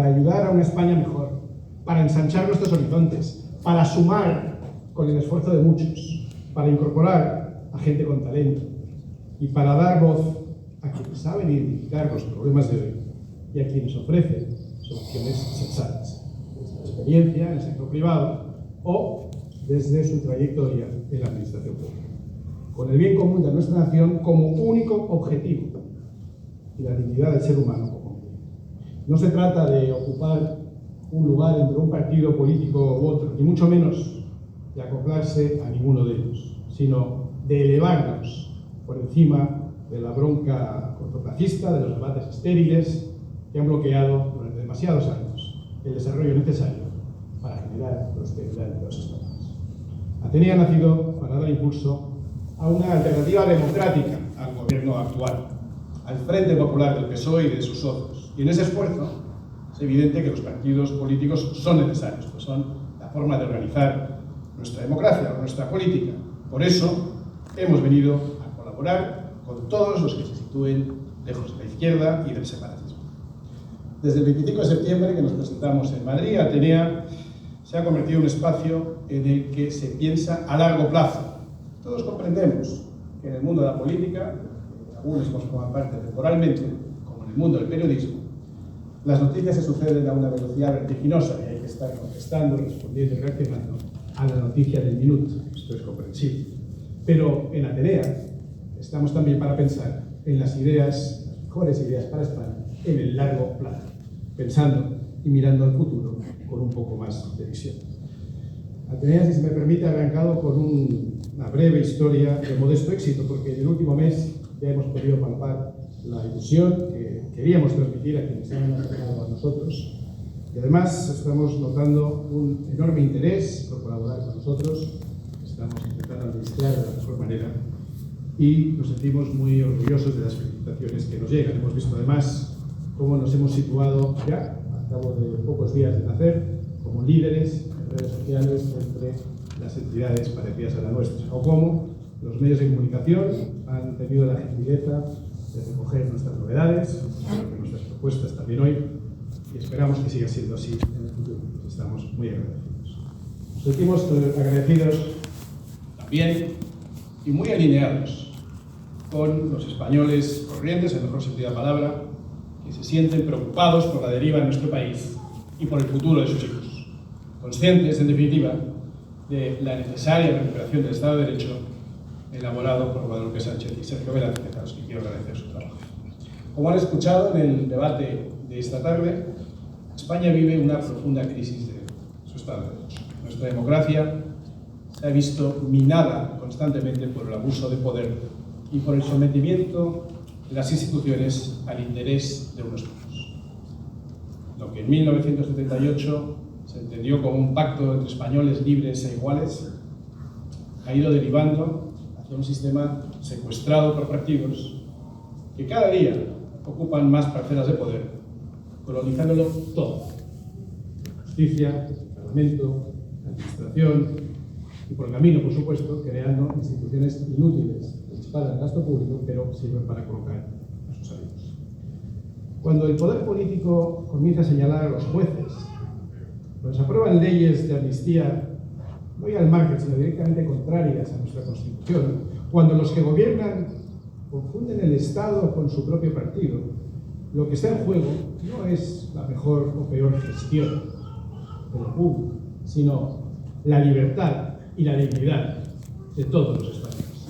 ayudar a una España mejor, para ensanchar nuestros horizontes, para sumar con el esfuerzo de muchos, para incorporar a gente con talento y para dar voz a quienes saben identificar los problemas de hoy y a quienes ofrecen soluciones sensatas. experiencia en el sector privado o desde su trayectoria en la administración pública, con el bien común de nuestra nación como único objetivo y la dignidad del ser humano como medio. No se trata de ocupar un lugar entre un partido político u otro, ni mucho menos de acoplarse a ninguno de ellos, sino de elevarnos por encima de la bronca cortoplacista, de los debates estériles que han bloqueado durante demasiados años el desarrollo necesario para generar prosperidad entre los españoles. Atenea ha nacido para dar impulso a una alternativa democrática al gobierno actual, al Frente Popular del PSOE y de sus socios. Y en ese esfuerzo es evidente que los partidos políticos son necesarios, pues son la forma de organizar nuestra democracia o nuestra política. Por eso hemos venido a colaborar con todos los que se sitúen lejos de la izquierda y del separatismo. Desde el 25 de septiembre que nos presentamos en Madrid, Atenea se ha convertido en un espacio en el que se piensa a largo plazo. Todos comprendemos que en el mundo de la política, algunos hemos formado parte temporalmente, como en el mundo del periodismo, las noticias se suceden a una velocidad vertiginosa y hay que estar contestando, respondiendo y reaccionando a la noticia del minuto. Esto es comprensible. Pero en Atenea estamos también para pensar en las ideas, las mejores ideas para España, en el largo plazo, pensando y mirando al futuro con un poco más de visión. Atenea, si se me permite, ha arrancado con una breve historia de modesto éxito, porque en el último mes ya hemos podido palpar la ilusión que queríamos transmitir a quienes se han acercado a nosotros. Y además estamos notando un enorme interés por colaborar con nosotros, estamos intentando administrar de la mejor manera y nos sentimos muy orgullosos de las felicitaciones que nos llegan. Hemos visto además cómo nos hemos situado ya, al cabo de pocos días de nacer, como líderes en redes sociales entre las entidades parecidas a la nuestra, o cómo los medios de comunicación han tenido la gentileza de recoger nuestras novedades, nuestras propuestas también hoy, y esperamos que siga siendo así en el futuro. Pues estamos muy agradecidos. Nos sentimos agradecidos también y muy alineados con los españoles corrientes, en el mejor sentido de la palabra, que se sienten preocupados por la deriva en nuestro país y por el futuro de sus hijos, conscientes, en definitiva, de la necesaria recuperación del Estado de Derecho elaborado por Guadalupe Sánchez y Sergio Velázquez, a los que quiero agradecer su trabajo. Como han escuchado en el debate de esta tarde, España vive una profunda crisis de su Estado de Derecho. Nuestra democracia se ha visto minada constantemente por el abuso de poder y por el sometimiento de las instituciones al interés de unos pocos. Lo que en 1978 se entendió como un pacto entre españoles libres e iguales ha ido derivando hacia un sistema secuestrado por partidos que cada día ocupan más parcelas de poder, colonizándolo todo: justicia, parlamento, administración y, por el camino, por supuesto, creando instituciones inútiles que disparan el gasto público, pero sirven para colocar a sus amigos. Cuando el poder político comienza a señalar a los jueces, pues aprueban leyes de amnistía no ya al margen, sino directamente contrarias a nuestra Constitución, cuando los que gobiernan confunden el Estado con su propio partido, lo que está en juego no es la mejor o peor gestión de lo público, sino la libertad y la dignidad de todos los españoles.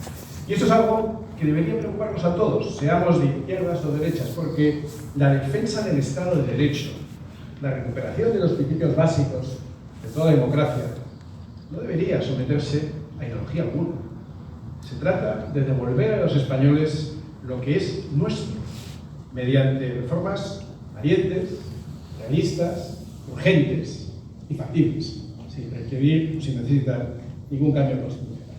Y esto es algo que debería preocuparnos a todos, seamos de izquierdas o derechas, porque la defensa del Estado de Derecho, la recuperación de los principios básicos de toda democracia, no debería someterse a ideología alguna. Se trata de devolver a los españoles lo que es nuestro, mediante reformas valientes, realistas, urgentes y factibles, sin requerir o sin necesitar ningún cambio constitucional.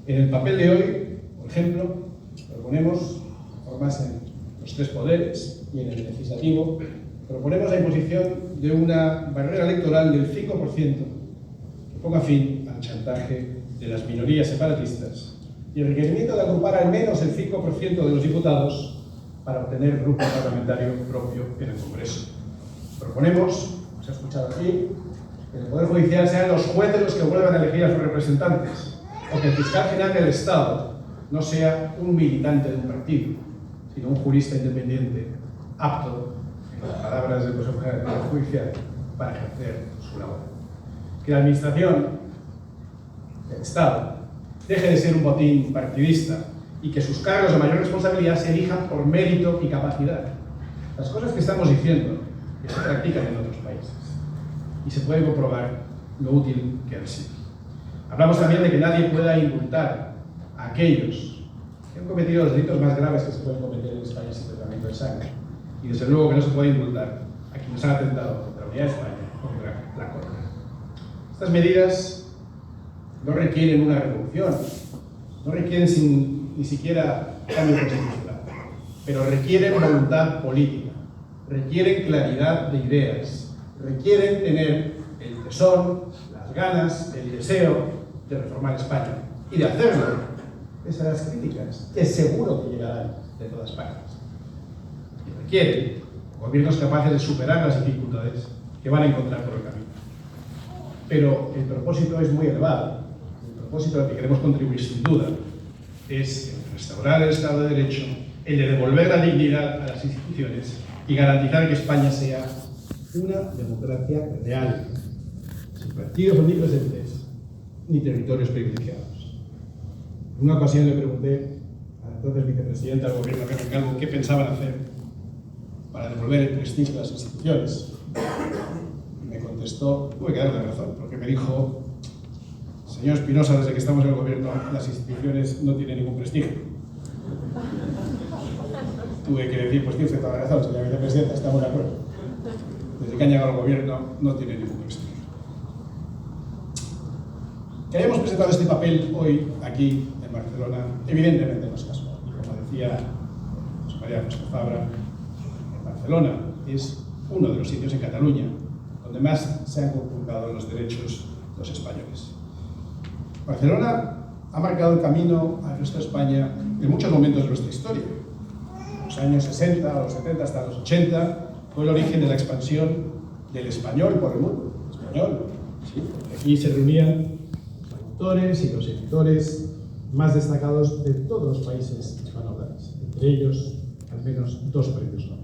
En el papel de hoy, por ejemplo, proponemos reformas en los tres poderes y en el legislativo. Proponemos la imposición de una barrera electoral del 5% que ponga fin al chantaje de las minorías separatistas y el requerimiento de agrupar al menos el 5% de los diputados para obtener grupo parlamentario propio en el Congreso. Proponemos, como se ha escuchado aquí, que en el Poder Judicial sean los jueces los que vuelvan a elegir a sus representantes, o que el fiscal general del Estado no sea un militante de un partido, sino un jurista independiente, apto, en las palabras del Consejo General Judicial, para ejercer su labor. Que la administración, el Estado, deje de ser un botín partidista y que sus cargos de mayor responsabilidad se elijan por mérito y capacidad. Las cosas que estamos diciendo que se practican en otros países y se puede comprobar lo útil que han sido. Hablamos también de que nadie pueda indultar a aquellos que han cometido los delitos más graves que se pueden cometer en España sin tratamiento de sangre. Y desde luego que no se puede indultar a quienes han atentado contra la unidad de España o contra la corona. Estas medidas no requieren una revolución, no requieren ni siquiera cambio constitucional, pero requieren voluntad política, requieren claridad de ideas, requieren tener el tesón, las ganas, el deseo de reformar España y de hacerlo pese a las críticas que seguro que llegarán de todas partes. Y requieren gobiernos capaces de superar las dificultades que van a encontrar por el camino. Pero el propósito es muy elevado. El propósito al que queremos contribuir sin duda es el restaurar el Estado de Derecho, el de devolver la dignidad a las instituciones y garantizar que España sea una democracia real, sin partidos omnipresentes ni territorios privilegiados. En una ocasión le pregunté a la entonces vicepresidenta del gobierno, Carmen Calvo, qué pensaban hacer para devolver el prestigio de las instituciones. Y me contestó, tuve que darle razón, porque me dijo: señor Espinosa, desde que estamos en el gobierno, las instituciones no tienen ningún prestigio. Tuve que decir, pues tiene usted toda la razón, señora vicepresidenta, estamos de acuerdo. Desde que han llegado al gobierno, no tienen ningún prestigio. Que hayamos presentado este papel hoy aquí en Barcelona, evidentemente no es casual. Y como decía José María José Fabra, en Barcelona es uno de los sitios en Cataluña donde más se han conculcado los derechos de los españoles. Barcelona ha marcado el camino al resto de España en muchos momentos de nuestra historia. En los años 60, los 70 hasta los 80 fue el origen de la expansión del español por el mundo. Español, ¿sí? Porque aquí se reunían los autores y los editores más destacados de todos los países hispanohablantes, entre ellos al menos 2 premios Nobel.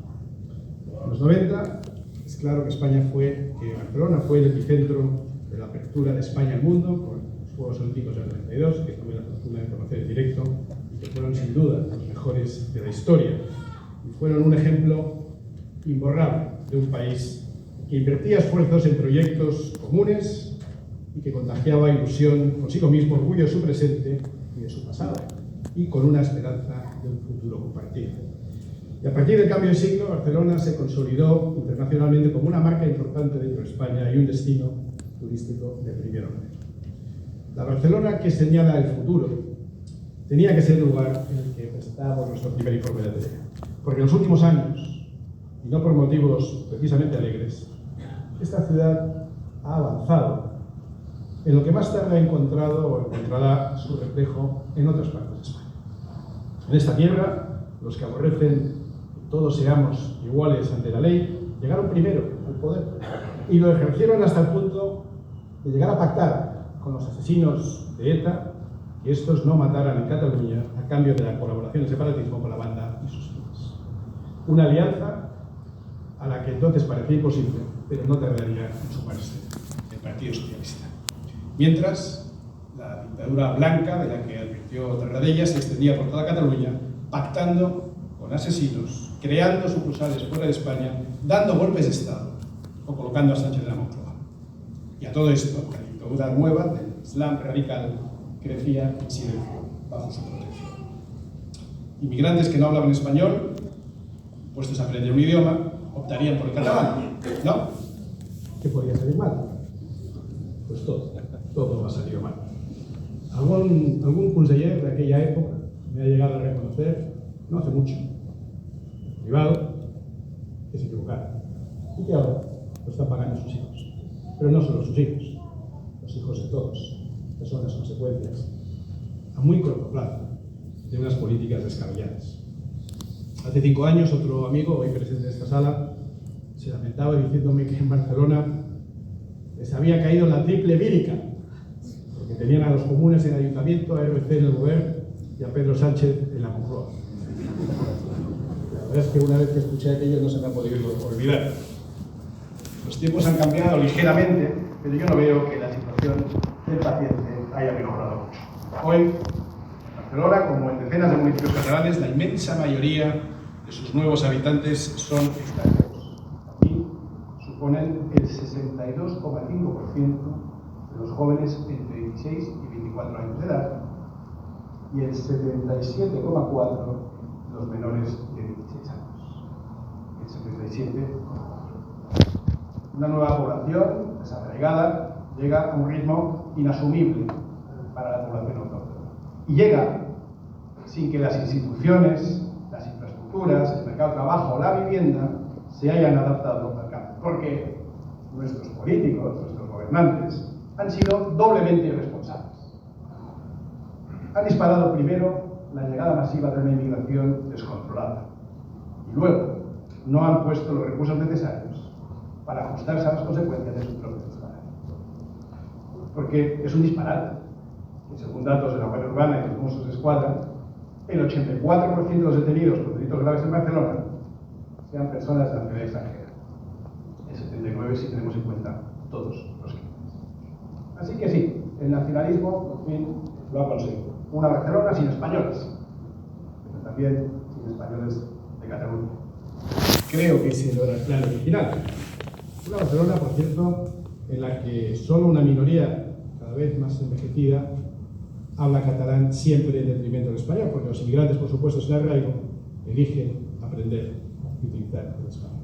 En los 90 es claro que Barcelona fue el epicentro de la apertura de España al mundo con los Juegos Olímpicos del 92, que tuve la fortuna de conocer en directo y que fueron sin duda los mejores de la historia y fueron un ejemplo imborrable de un país que invertía esfuerzos en proyectos comunes y que contagiaba ilusión consigo mismo, orgullo de su presente y de su pasado, y con una esperanza de un futuro compartido. Y a partir del cambio de siglo, Barcelona se consolidó internacionalmente como una marca importante dentro de España y un destino turístico de primer orden. La Barcelona que señala el futuro tenía que ser el lugar en el que presentábamos nuestro primer informe de ATV, porque en los últimos años, y no por motivos precisamente alegres, esta ciudad ha avanzado en lo que más tarde ha encontrado o encontrará su reflejo en otras partes de España. En esta tierra, los que aborrecen que todos seamos iguales ante la ley, llegaron primero al poder y lo ejercieron hasta el punto de llegar a pactar con los asesinos de ETA que estos no mataran en Cataluña a cambio de la colaboración del separatismo con la banda y sus fines. Una alianza a la que entonces parecía imposible, pero no tardaría en sumarse el Partido Socialista. Mientras, la dictadura blanca, de la que advirtió Tarradellas, se extendía por toda Cataluña, pactando con asesinos, creando sucursales fuera de España, dando golpes de Estado o colocando a Sánchez de la Moncloa. Y a todo esto, la dictadura nueva del Islam radical crecía en silencio bajo su protección. Inmigrantes que no hablaban español, puestos a aprender un idioma, optarían por el catalán, ¿no? ¿Qué podría salir mal? Pues todo ha salido mal. Algún conseller de aquella época me ha llegado a reconocer, no hace mucho, en privado, que se equivocaron y que ahora lo están pagando sus hijos. Pero no solo sus hijos, los hijos de todos, que son las consecuencias a muy corto plazo de unas políticas descabelladas. Hace 5 años, otro amigo, hoy presente en esta sala, se lamentaba diciéndome que en Barcelona les había caído la triple vírica, porque tenían a los comunes en el ayuntamiento, a RBC en el gobierno y a Pedro Sánchez en la Moncloa. La verdad es que una vez que escuché aquello no se me ha podido olvidar. Los tiempos han cambiado ligeramente, pero yo no veo que la situación del paciente haya mejorado mucho. Hoy, en Barcelona, como en decenas de municipios catalanes, la inmensa mayoría de sus nuevos habitantes son extranjeros. Aquí suponen el 62,5% de los jóvenes entre 16 y 24 años de edad y el 77,4% de los menores de 16 años. El 77,4%. Una nueva población desarraigada llega a un ritmo inasumible para la población autóctona. Y llega sin que las instituciones, las infraestructuras, el mercado de trabajo o la vivienda se hayan adaptado al cambio. Porque nuestros políticos, nuestros gobernantes, han sido doblemente irresponsables. Han disparado primero la llegada masiva de una inmigración descontrolada. Y luego no han puesto los recursos necesarios para ajustarse a las consecuencias de su propio disparate. Porque es un disparate. Según datos de la Guardia Urbana y de los Mossos d'Esquadra, el 84% de los detenidos por delitos graves en Barcelona sean personas de nacionalidad extranjera. El 79% si tenemos en cuenta todos los crímenes. Así que sí, el nacionalismo, por fin, lo ha conseguido. Una Barcelona sin españoles, pero también sin españoles de Cataluña. Creo que ese no era el plan original. Una Barcelona, por cierto, en la que solo una minoría, cada vez más envejecida, habla catalán siempre en detrimento del español, porque los inmigrantes, por supuesto, sin arraigo, eligen aprender y utilizar el español.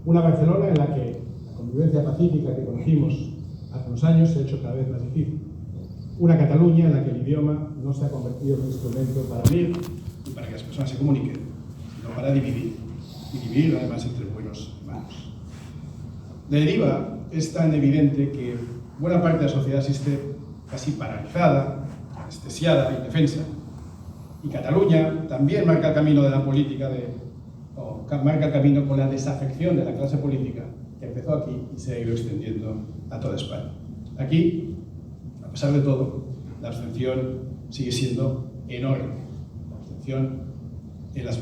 Una Barcelona en la que la convivencia pacífica que conocimos hace unos años se ha hecho cada vez más difícil. Una Cataluña en la que el idioma no se ha convertido en un instrumento para unir y para que las personas se comuniquen, sino para dividir. Y dividir además entre buenos y malos. La deriva es tan evidente que buena parte de la sociedad existe casi paralizada, anestesiada, indefensa. Y Cataluña también marca el camino de la política, marca el camino con la desafección de la clase política que empezó aquí y se ha ido extendiendo a toda España. Aquí, a pesar de todo, la abstención sigue siendo enorme. La abstención en las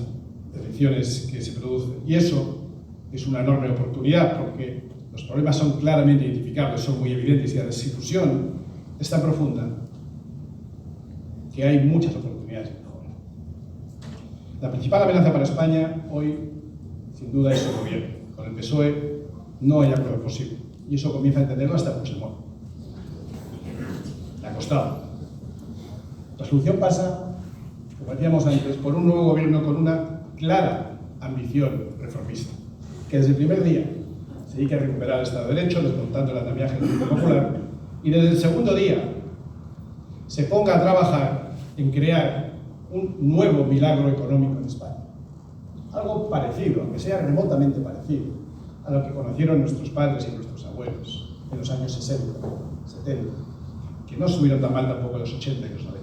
elecciones que se producen. Y eso es una enorme oportunidad porque los problemas son claramente identificables, son muy evidentes y la desilusión es tan profunda que hay muchas oportunidades de mejora. La principal amenaza para España hoy, sin duda, es el gobierno. Con el PSOE no hay acuerdo posible. Y eso comienza a entenderlo hasta Puigdemont. Le ha costado. La solución pasa, como decíamos antes, por un nuevo gobierno con una clara ambición reformista, que desde el primer día se dedique a recuperar el Estado de Derecho, desmontando el andamiaje del Partido Popular, y desde el segundo día se ponga a trabajar en crear un nuevo milagro económico en España. Algo parecido, aunque sea remotamente parecido, a lo que conocieron nuestros padres y nuestros abuelos en los años 60, 70, que no estuvieron tan mal tampoco en los 80 y los 90.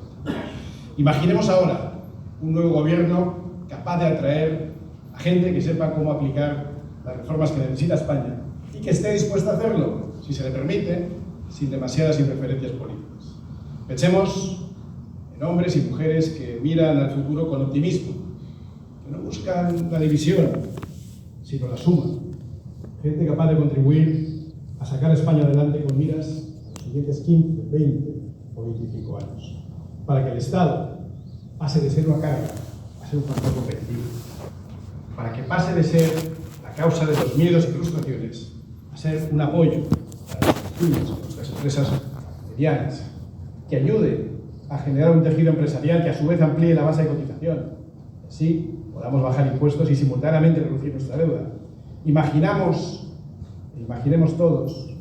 Imaginemos ahora un nuevo gobierno capaz de atraer a gente que sepa cómo aplicar las reformas que necesita España y que esté dispuesta a hacerlo, si se le permite, sin demasiadas interferencias políticas. Pensemos en hombres y mujeres que miran al futuro con optimismo, que no buscan la división, sino la suma. Gente capaz de contribuir a sacar a España adelante con miras a los siguientes 15, 20 o 25 años, para que el Estado pase de ser una carga a ser un factor competitivo, para que pase de ser la causa de los miedos y frustraciones a ser un apoyo para las pymes, nuestras empresas medianas, que ayude a generar un tejido empresarial que a su vez amplíe la base de cotización. Así podamos bajar impuestos y simultáneamente reducir nuestra deuda. Imaginemos todos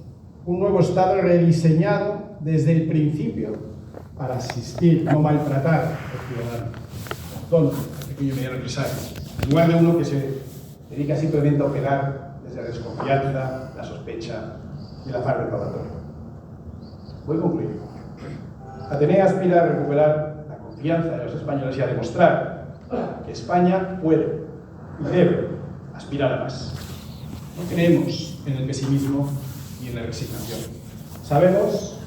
un nuevo Estado rediseñado desde el principio para asistir, no maltratar al ciudadano autónomo, al pequeño y mediano empresario, en lugar de uno que se dedica simplemente a operar desde la desconfianza, la sospecha y el afán recaudatorio. Voy a concluir. Atenea aspira a recuperar la confianza de los españoles y a demostrar que España puede y debe aspirar a más. No creemos en el pesimismo y en la resignación. Sabemos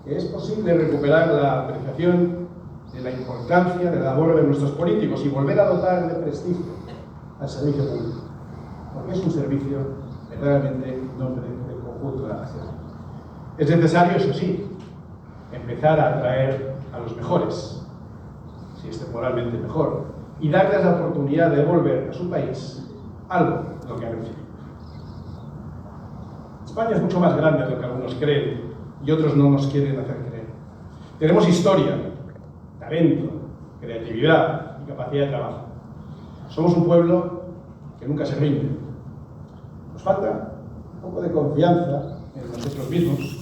que es posible recuperar la apreciación de la importancia de la labor de nuestros políticos y volver a dotar de prestigio al servicio público, porque es un servicio verdaderamente en nombre del conjunto de la nación. Es necesario, eso sí, empezar a atraer a los mejores, si es temporalmente mejor, y darles la oportunidad de devolver a su país algo de lo que han recibido. España es mucho más grande de lo que algunos creen y otros no nos quieren hacer creer. Tenemos historia, talento, creatividad y capacidad de trabajo. Somos un pueblo que nunca se rinde. Nos falta un poco de confianza en nosotros mismos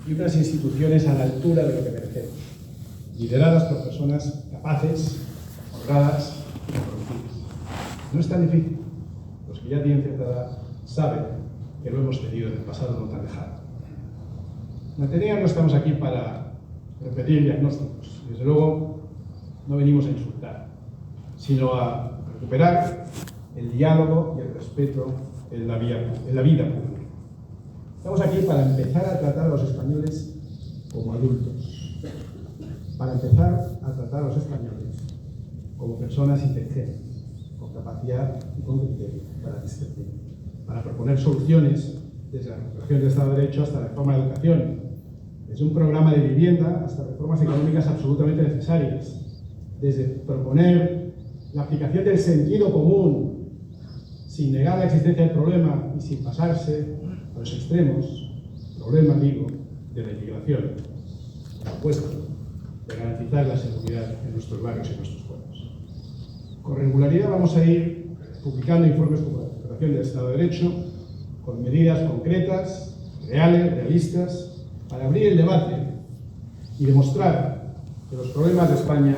y unas instituciones a la altura de lo que merecemos, lideradas por personas capaces, honradas y comprometidas. No es tan difícil. Los que ya tienen cierta edad saben que lo hemos tenido en el pasado no tan lejano. En Atenea no estamos aquí para repetir diagnósticos. Desde luego, no venimos a insultar, sino a recuperar el diálogo y el respeto en la vida pública. Estamos aquí para empezar a tratar a los españoles como adultos, para empezar a tratar a los españoles como personas inteligentes, con capacidad y con criterio para discernir, para proponer soluciones desde la recuperación del Estado de Derecho hasta la reforma de la educación, desde un programa de vivienda hasta reformas económicas absolutamente necesarias, desde proponer la aplicación del sentido común sin negar la existencia del problema y sin pasarse a los extremos, problema, digo, de la inmigración, por supuesto, de garantizar la seguridad en nuestros barrios y en nuestros pueblos. Con regularidad vamos a ir publicando informes como la recuperación del Estado de Derecho, con medidas concretas, reales, realistas, para abrir el debate y demostrar que los problemas de España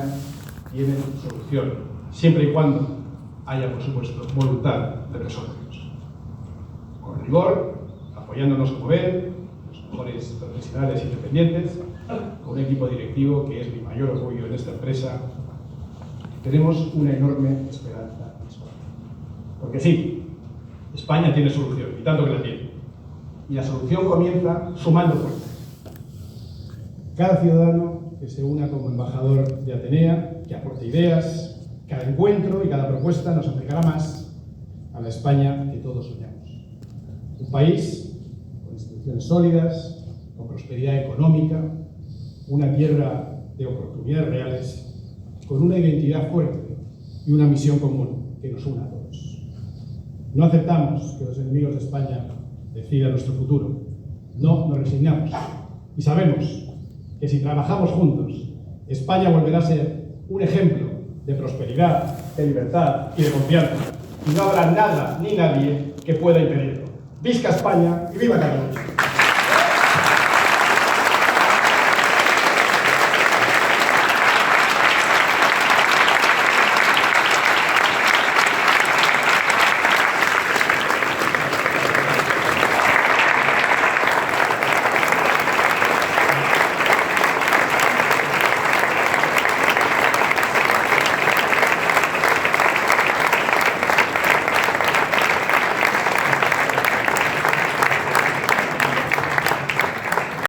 tienen solución, siempre y cuando haya, por supuesto, voluntad de resolverlos. Con rigor, apoyándonos, como ven, los mejores profesionales independientes, con un equipo directivo que es mi mayor orgullo en esta empresa, tenemos una enorme esperanza en España. Porque sí, España tiene solución, y tanto que la tiene. Y la solución comienza sumando fuerzas. Cada ciudadano que se una como embajador de Atenea, que aporte ideas, cada encuentro y cada propuesta nos acercará más a la España que todos soñamos. Un país con instituciones sólidas, con prosperidad económica, una tierra de oportunidades reales, con una identidad fuerte y una misión común que nos una a todos. No aceptamos que los enemigos de España decidan nuestro futuro. No nos resignamos. Y sabemos que si trabajamos juntos, España volverá a ser un ejemplo de prosperidad, de libertad y de confianza. Y no habrá nada ni nadie que pueda impedirlo. ¡Visca España y viva Cataluña!